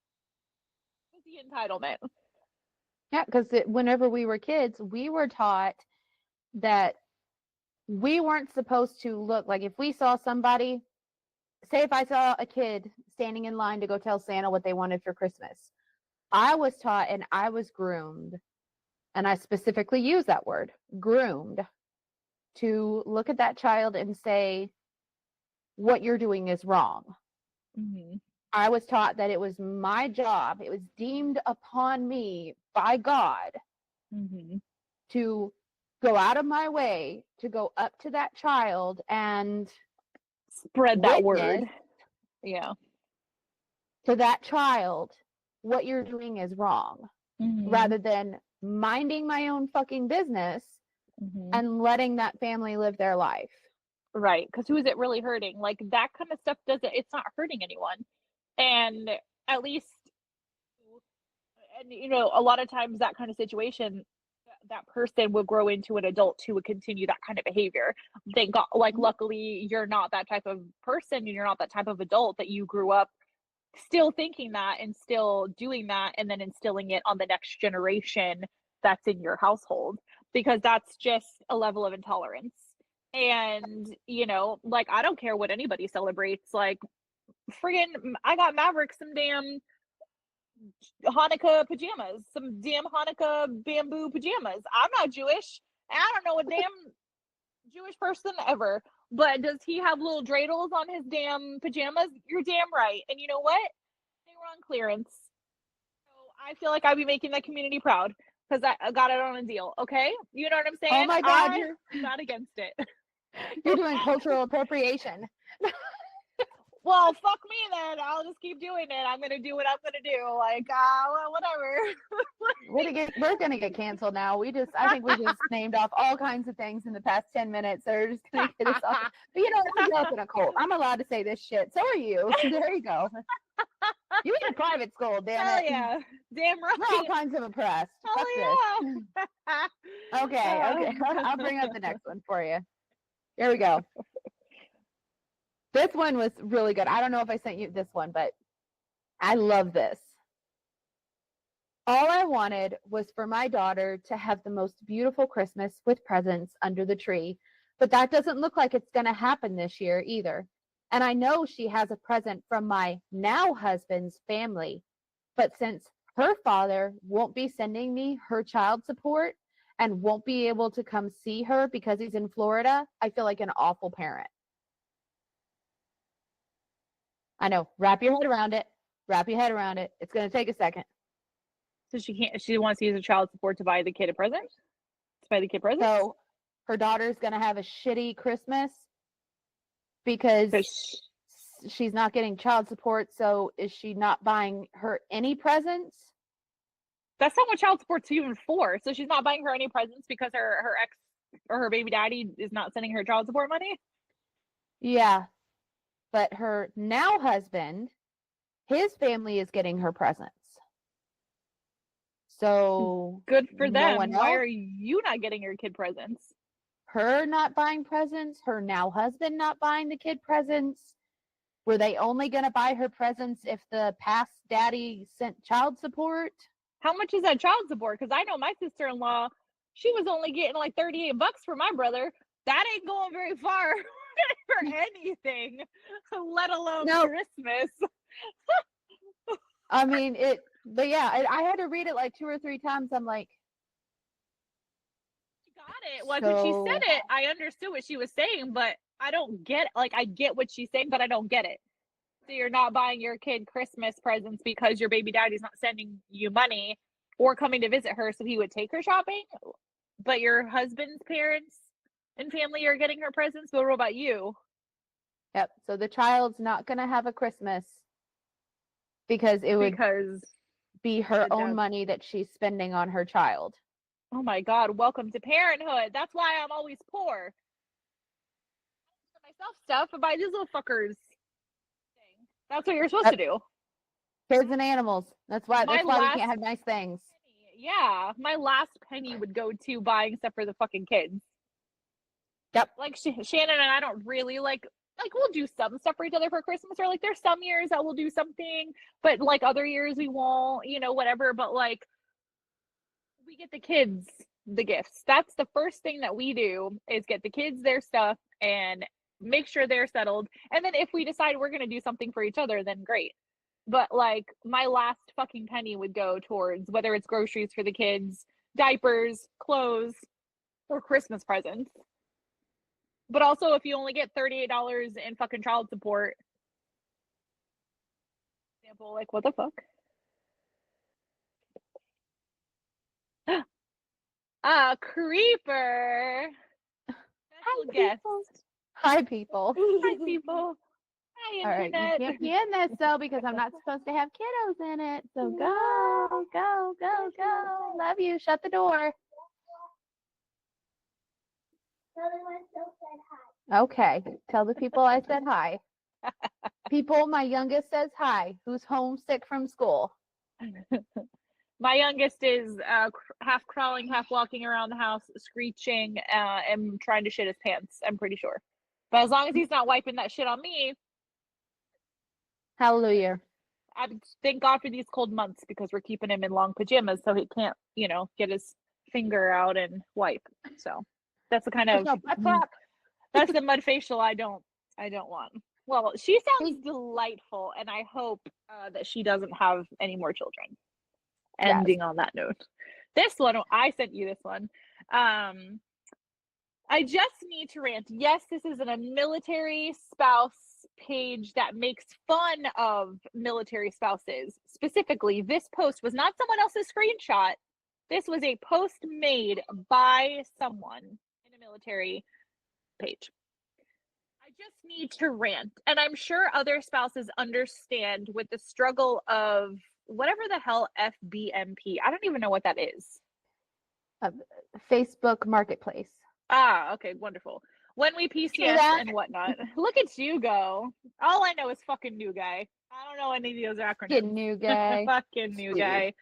It was the entitlement. Yeah, because whenever we were kids, we were taught that we weren't supposed to look like, if we saw somebody, say if I saw a kid standing in line to go tell Santa what they wanted for Christmas, I was taught and I was groomed, and I specifically use that word, groomed, to look at that child and say, what you're doing is wrong. Mm-hmm. I was taught that it was my job, it was deemed upon me by God to go out of my way to go up to that child and spread that word. Yeah. To that child, what you're doing is wrong, rather than minding my own fucking business and letting that family live their life. Right. Because who is it really hurting? Like, that kind of stuff it's not hurting anyone. And at least, and you know, a lot of times that kind of situation, that person will grow into an adult who would continue that kind of behavior. Thank God, like, luckily you're not that type of person, and you're not that type of adult that you grew up still thinking that and still doing that and then instilling it on the next generation that's in your household, because that's just a level of intolerance. And, you know, like, I don't care what anybody celebrates. Like, friggin', I got Maverick some damn Hanukkah pajamas, some damn Hanukkah bamboo pajamas. I'm not Jewish. I don't know a damn Jewish person ever. But does he have little dreidels on his damn pajamas? You're damn right. And you know what? They were on clearance. So I feel like I'd be making that community proud because I got it on a deal. Okay? You know what I'm saying? Oh my God, I'm not against it. You're doing cultural appropriation. Well, fuck me then. I'll just keep doing it. I'm gonna do what I'm gonna do. Like, well, whatever. We're gonna get canceled now. I think we just named off all kinds of things in the past 10 minutes that are just gonna get us off. But you know, I grew up in a cult. I'm allowed to say this shit. So are you. There you go. You in a private school, damn Hell it. yeah. Damn right. We're all kinds of oppressed. Hell Fuck yeah. this. Okay. I'll bring up the next one for you. Here we go. This one was really good. I don't know if I sent you this one, but I love this. All I wanted was for my daughter to have the most beautiful Christmas with presents under the tree, but that doesn't look like it's going to happen this year either. And I know she has a present from my now husband's family, but since her father won't be sending me her child support and won't be able to come see her because he's in Florida, I feel like an awful parent. I know. Wrap your head around it. Wrap your head around it. It's going to take a second. So she wants to use her child support to buy the kid a present? To buy the kid presents? So her daughter's going to have a shitty Christmas because she's not getting child support. So is she not buying her any presents? That's not what child support's even for. So she's not buying her any presents because her ex or her baby daddy is not sending her child support money? Yeah. But her now husband, his family is getting her presents. So good for them. Why else? are you not getting your kid presents? Her not buying presents, her now husband not buying the kid presents. Were they only going to buy her presents if the past daddy sent child support? How much is that child support? Because I know my sister-in-law, she was only getting like $38 for my brother. That ain't going very far for anything, let alone Christmas. I mean, but yeah, I had to read it like 2 or 3 times. I'm like, she got it. Like, when she said it, I understood what she was saying, but I don't get it. Like, I get what she's saying, but I don't get it. So you're not buying your kid Christmas presents because your baby daddy's not sending you money or coming to visit her so he would take her shopping, but your husband's parents and family are getting her presents, but what about you? Yep. So the child's not gonna have a Christmas because it would Because be her the own dev- money that she's spending on her child. oh my God, welcome to parenthood. That's why I'm always poor. For myself stuff, but buy these little fuckers. That's what you're supposed to do. Kids and animals. That's why My we last can't have nice things. Yeah, my last penny would go to buying stuff for the fucking kids. Yep. Like Shannon and I don't really like we'll do some stuff for each other for Christmas, or like there's some years that we'll do something, but like other years we won't, whatever. But like we get the kids the gifts. That's the first thing that we do, is get the kids their stuff and make sure they're settled. And then if we decide we're gonna do something for each other, then great. But like my last fucking penny would go towards whether it's groceries for the kids, diapers, clothes, or Christmas presents. But also, if you only get $38 in fucking child support, example, like what the fuck? Creeper. Special guest. People. Hi, people. Hi, people. Hi, All right, you internet. can't be in this though because I'm not supposed to have kiddos in it. So go, go, go, go. Love you. Shut the door. Okay, tell the people I said hi. People, my youngest says hi. Who's homesick from school? My youngest is half crawling, half walking around the house, screeching, and trying to shit his pants, I'm pretty sure. But as long as he's not wiping that shit on me, Hallelujah. I thank God for these cold months, because we're keeping him in long pajamas so he can't, get his finger out and wipe. So that's the kind of that's the mud facial I don't want. Well, she sounds delightful, and I hope that she doesn't have any more children. Ending on that note, this one, I sent you this one. I just need to rant. Yes, this is a military spouse page that makes fun of military spouses. Specifically, this post was not someone else's screenshot. This was a post made by someone in a military page. I just need to rant. And I'm sure other spouses understand with the struggle of whatever the hell FBMP. I don't even know what that is. Facebook Marketplace. Ah, okay, wonderful. When we PCS and whatnot. Look at you go. All I know is fucking new guy. I don't know any of those acronyms. Fucking new guy. Fucking new guy.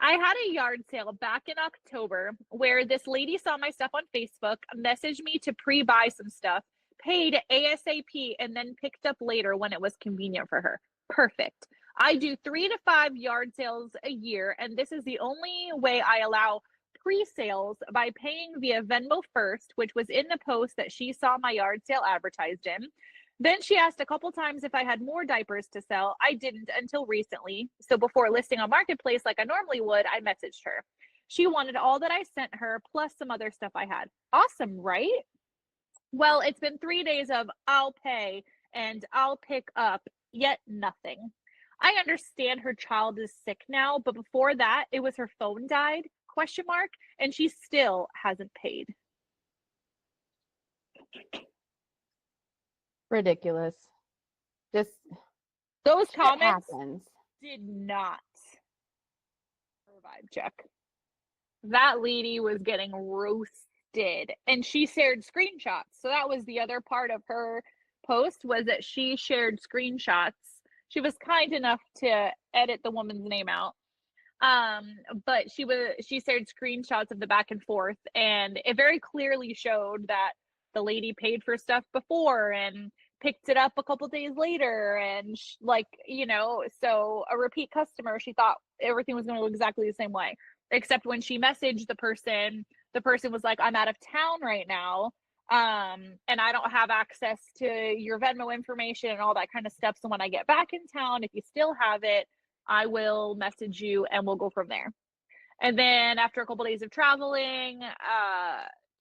I had a yard sale back in October where this lady saw my stuff on Facebook, messaged me to pre-buy some stuff, paid ASAP, and then picked up later when it was convenient for her. Perfect. I do 3 to 5 yard sales a year, and this is the only way I allow pre-sales, by paying via Venmo first, which was in the post that she saw my yard sale advertised in. Then she asked a couple times if I had more diapers to sell. I didn't until recently. So before listing on Marketplace like I normally would, I messaged her. She wanted all that I sent her, plus some other stuff I had. Awesome, right? Well, it's been 3 days of I'll pay and I'll pick up, yet nothing. I understand her child is sick now, but before that, it was her phone died, ? And she still hasn't paid. Ridiculous. Just those comments happens. Did not vibe check. That lady was getting roasted, and she shared screenshots. So that was the other part of her post, was that she shared screenshots. She was kind enough to edit the woman's name out. But she shared screenshots of the back and forth, and it very clearly showed that the lady paid for stuff before and picked it up a couple days later, and so a repeat customer. She thought everything was going to look exactly the same way, except when she messaged the person was like, I'm out of town right now, and I don't have access to your Venmo information and all that kind of stuff. So when I get back in town, if you still have it, I will message you and we'll go from there. And then after a couple days of traveling,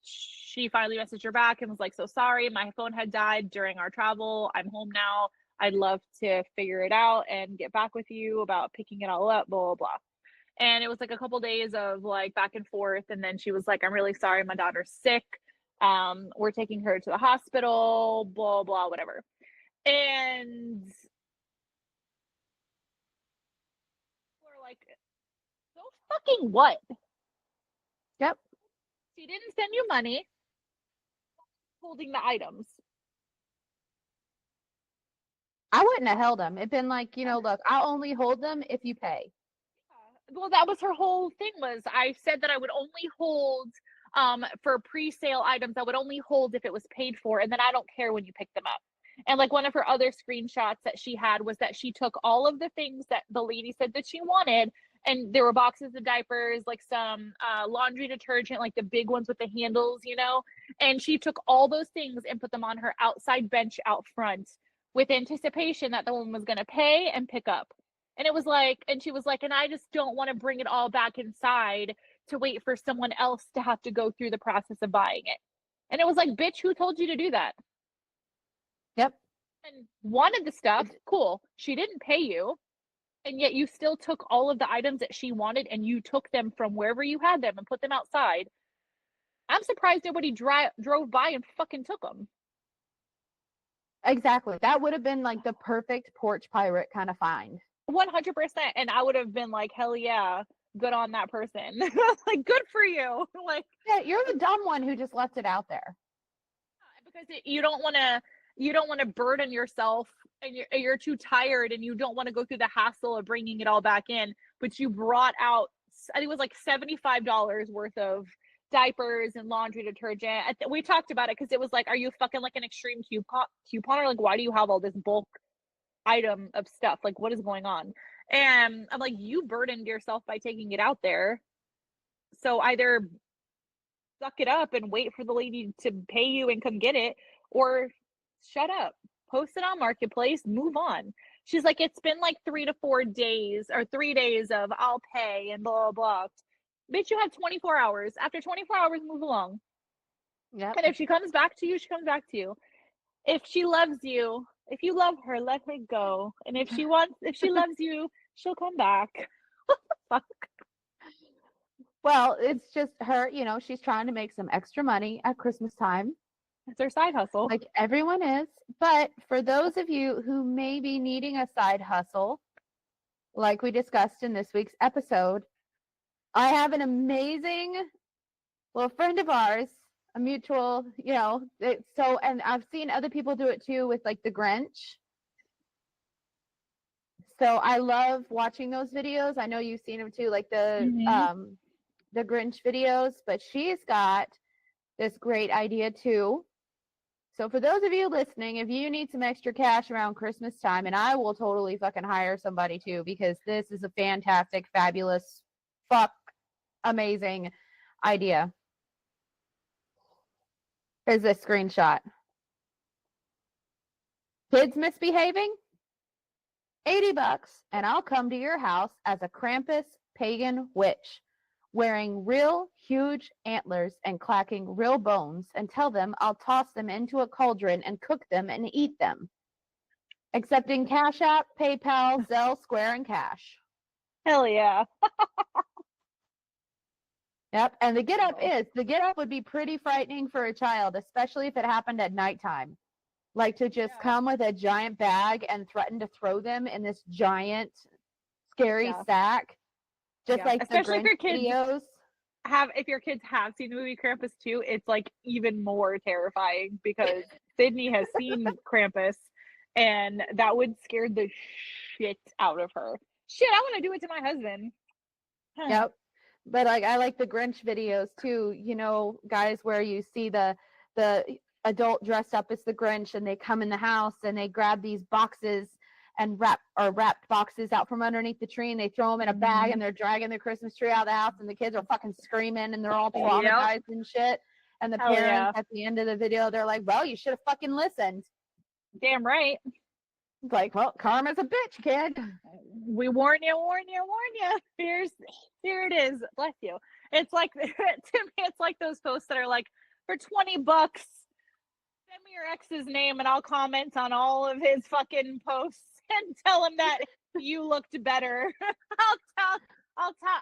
she finally messaged her back and was like, so sorry, my phone had died during our travel. I'm home now. I'd love to figure it out and get back with you about picking it all up, blah, blah, blah. And it was like a couple days of like back and forth. And then she was like, I'm really sorry, my daughter's sick. We're taking her to the hospital, blah, blah, whatever. And we're like, so fucking what? Yep. She didn't send you money holding the items. I wouldn't have held them. It'd been like, look, I'll only hold them if you pay. Well, that was her whole thing. Was I said that I would only hold for pre-sale items, I would only hold if it was paid for, and then I don't care when you pick them up. And like one of her other screenshots that she had was that she took all of the things that the lady said that she wanted, and there were boxes of diapers, like some laundry detergent, like the big ones with the handles, and she took all those things and put them on her outside bench out front with anticipation that the woman was going to pay and pick up. And it was like, and she was like, and I just don't want to bring it all back inside to wait for someone else to have to go through the process of buying it. And it was like, bitch, who told you to do that? Yep. And wanted the stuff, cool. She didn't pay you, and yet you still took all of the items that she wanted and you took them from wherever you had them and put them outside. I'm surprised nobody drove by and fucking took them. Exactly. That would have been like the perfect porch pirate kind of find. 100%. And I would have been like, hell yeah, good on that person. Like, good for you. Like, yeah, you're the dumb one who just left it out there. Because you don't want to burden yourself, and you're too tired, and you don't want to go through the hassle of bringing it all back in. But you brought out, I think it was like $75 worth of diapers and laundry detergent. We talked about it because it was like, are you fucking like an extreme couponer? Like, why do you have all this bulk item of stuff? Like, what is going on? And I'm like, you burdened yourself by taking it out there. So either suck it up and wait for the lady to pay you and come get it, or shut up, post it on Marketplace, move on. She's like, it's been like 3 to 4 days or 3 days of I'll pay and blah, blah, blah. Bitch, you have 24 hours. After 24 hours, move along. Yeah. And if she comes back to you, she comes back to you. If she loves you, if you love her, let her go. And if she loves you, she'll come back. What the fuck? Well, it's just her, she's trying to make some extra money at Christmas time. It's her side hustle. Like everyone is. But for those of you who may be needing a side hustle, like we discussed in this week's episode, I have an amazing friend of ours, a mutual, and I've seen other people do it too with like the Grinch. So I love watching those videos. I know you've seen them too, like the Grinch videos, but she's got this great idea too. So for those of you listening, if you need some extra cash around Christmas time, and I will totally fucking hire somebody too, because this is a fantastic, fabulous, amazing idea. Here's a screenshot. Kids misbehaving? $80 and I'll come to your house as a Krampus pagan witch, wearing real huge antlers and clacking real bones, and tell them I'll toss them into a cauldron and cook them and eat them. Accepting Cash App, PayPal, Zelle, Square, and Cash. Hell yeah. Yep. And the get up would be pretty frightening for a child, especially if it happened at nighttime. Like to just come with a giant bag and threaten to throw them in this giant, scary sack. Just like especially the Grinch videos. If your kids have seen the movie Krampus 2, it's like even more terrifying because Sydney has seen Krampus, and that would scare the shit out of her. Shit, I want to do it to my husband. Yep. But like I like the Grinch videos too, guys, where you see the adult dressed up as the Grinch, and they come in the house and they grab these boxes and wrapped boxes out from underneath the tree, and they throw them in a bag, and they're dragging the Christmas tree out of the house, and the kids are fucking screaming, and they're all traumatized and shit. And the parents at the end of the video, they're like, well, you should have fucking listened. Damn right. It's like, well, karma's a bitch, kid. We warn you. Here it is. Bless you. It's like, to me, it's like those posts that are like, for $20, send me your ex's name and I'll comment on all of his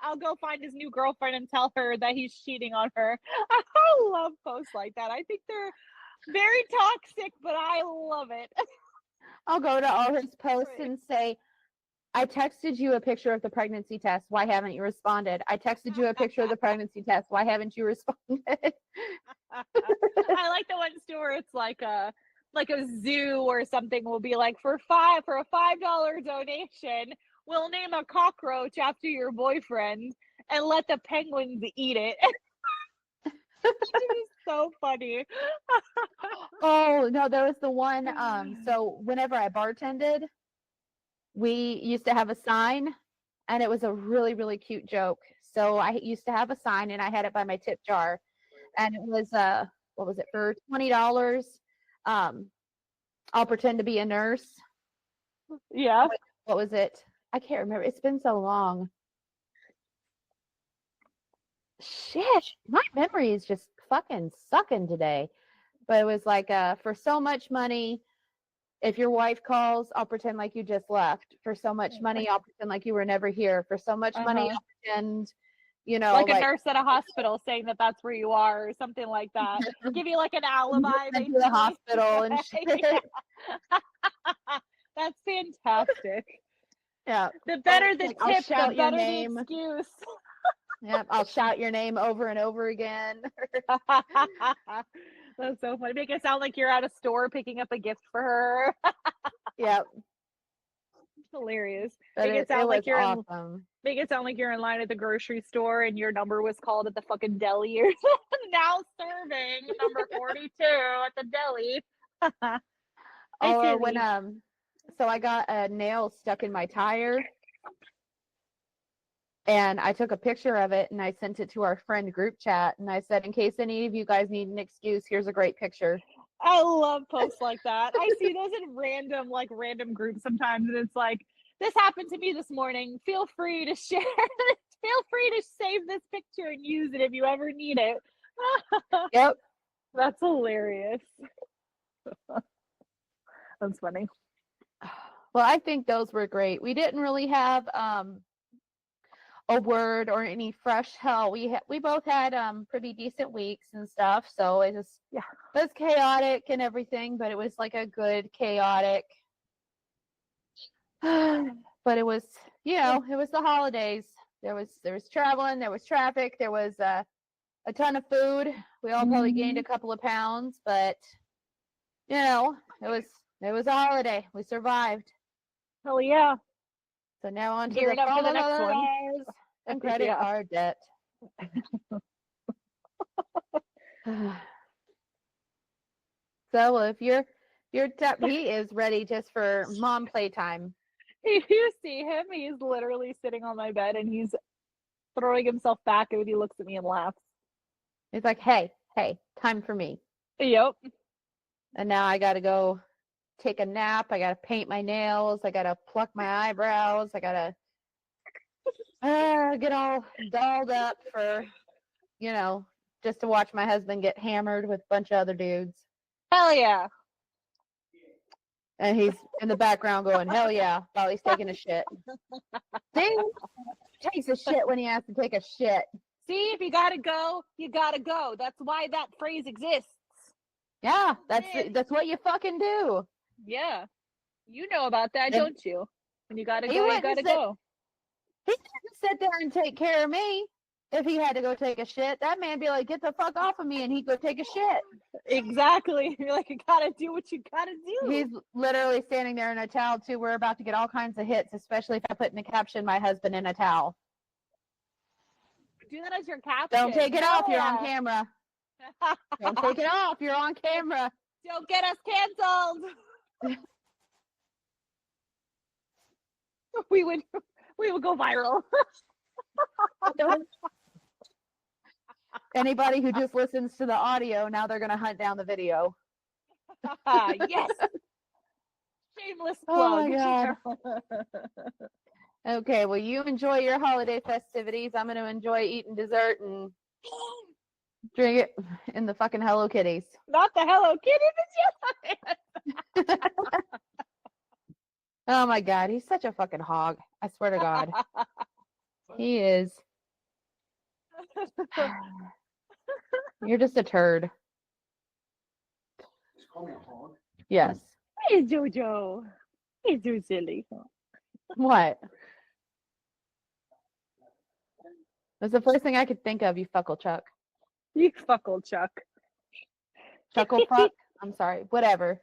I'll go find his new girlfriend and tell her that he's cheating on her. I love posts like that. I think they're very toxic, but I love it. I'll go to all his posts Right. and say, I texted you a picture of the pregnancy test. Why haven't you responded? I texted you a picture of the pregnancy test. Why haven't you responded? I like the ones too where it's like a zoo or something will be like for a $5 donation, we'll name a cockroach after your boyfriend and let the penguins eat it. It is so funny. Oh, no, there was the one. So whenever I bartended, we used to have a sign and it was a really, really cute joke. So I used to have a sign and I had it by my tip jar. And it was what was it, for $20? I'll pretend to be a nurse. Yeah. What was it? I can't remember. It's been so long. Shit, my memory is just fucking sucking today. But it was like, for so much money, if your wife calls, I'll pretend like you just left. For so much money, I'll pretend like you were never here. For so much money, I'll pretend, you know, like a nurse at a hospital saying that that's where you are or something like that. Give you like an alibi. To the hospital and shit. That's fantastic. Yeah. The better the like, I'll tip, the shout your better the name. excuse. Yep, I'll shout your name over and over again. That's so funny. Make it sound like you're at a store picking up a gift for her. Yep. Hilarious. But Make it it sound like was you're awesome. make it sound like you're in line at the grocery store and your number was called at the fucking deli or now serving number 42 at the deli. Or when so I got a nail stuck in my tire and I took a picture of it and I sent it to our friend group chat and I said, in case any of you guys need an excuse, here's a great picture. I love posts like that. I see those in random groups sometimes and it's like, this happened to me this morning. Feel free to share. Feel free to save this picture and use it if you ever need it. Yep. That's hilarious. That's funny. Well, I think those were great. We didn't really have a word or any fresh hell. We both had pretty decent weeks and stuff, so it was chaotic and everything, but it was like a good chaotic. But it was, it was the holidays. There was traveling, there was traffic, there was a ton of food. We all probably gained a couple of pounds, but it was a holiday. We survived. Hell yeah. So now on to Gearing up for the next one. And credit card debt. So if you're he is ready just for mom playtime. If you see him, he's literally sitting on my bed and he's throwing himself back and he looks at me and laughs. He's like, hey, time for me. Yep. And now I gotta go take a nap. I gotta paint my nails. I gotta pluck my eyebrows. I gotta get all dolled up for, just to watch my husband get hammered with a bunch of other dudes. Hell yeah. And he's in the background going, hell yeah, while he's taking a shit. See? Takes a shit when he has to take a shit. See, if you gotta go, you gotta go. That's why that phrase exists. Yeah, that's what you fucking do. Yeah. You know about that, don't you? When you gotta go, you gotta go. He didn't sit there and take care of me if he had to go take a shit. That man be like, get the fuck off of me, and he'd go take a shit. Exactly. You're like, you gotta do what you gotta do. He's literally standing there in a towel, too. We're about to get all kinds of hits, especially if I put in the caption, my husband in a towel. Do that as your caption. Don't take it off. You're on camera. Don't take it off. You're on camera. Don't get us canceled. We would go viral. Anybody who just listens to the audio, now they're going to hunt down the video. Yes. Shameless plug. Oh, my God. Okay, well, you enjoy your holiday festivities. I'm going to enjoy eating dessert and drink it in the fucking Hello Kitties. Not the Hello Kitty, Oh, my God. He's such a fucking hog. I swear to God. He is. You're just a turd. Yes. Hey, Jojo. He's too silly. What? That's the first thing I could think of, you fuckle Chuck. You fuckle Chuck. Chuckle fuck? I'm sorry. Whatever.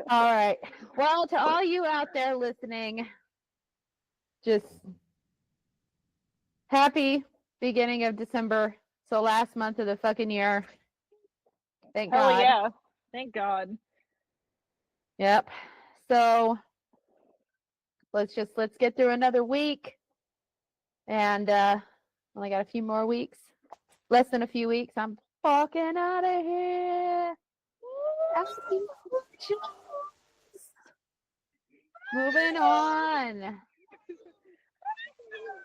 All right. Well, to all you out there listening, just happy beginning of December. So last month of the fucking year. Thank Hell God. yeah. Thank God. Yep. So let's get through another week. And only got a few more weeks. Less than a few weeks. I'm fucking out of here. Moving on.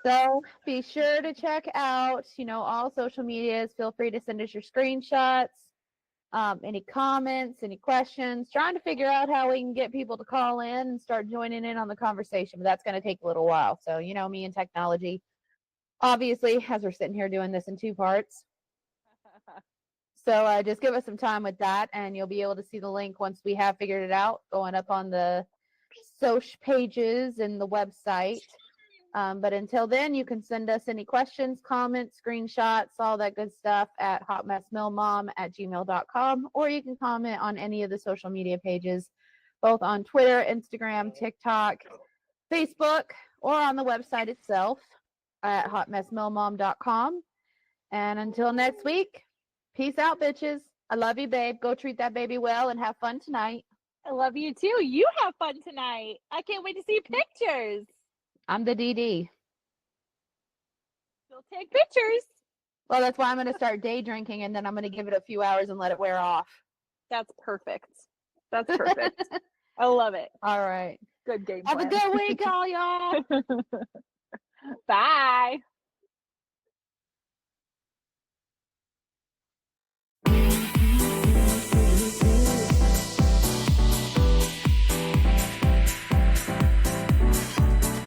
So be sure to check out, all social medias. Feel free to send us your screenshots, any comments, any questions. Trying to figure out how we can get people to call in and start joining in on the conversation, but that's going to take a little while. So, me and technology, obviously, as we're sitting here doing this in 2 parts. So just give us some time with that, and you'll be able to see the link once we have figured it out, going up on the social pages and the website. But until then, you can send us any questions, comments, screenshots, all that good stuff at hotmessmillmom@gmail.com, or you can comment on any of the social media pages, both on Twitter, Instagram, TikTok, Facebook, or on the website itself at hotmessmillmom.com. And until next week, peace out, bitches. I love you, babe. Go treat that baby well and have fun tonight. I love you too. You have fun tonight. I can't wait to see pictures. I'm the DD. We'll take pictures. Well, that's why I'm going to start day drinking, and then I'm going to give it a few hours and let it wear off. That's perfect. That's perfect. I love it. All right. Good game Have plan. a good week, all y'all. Bye.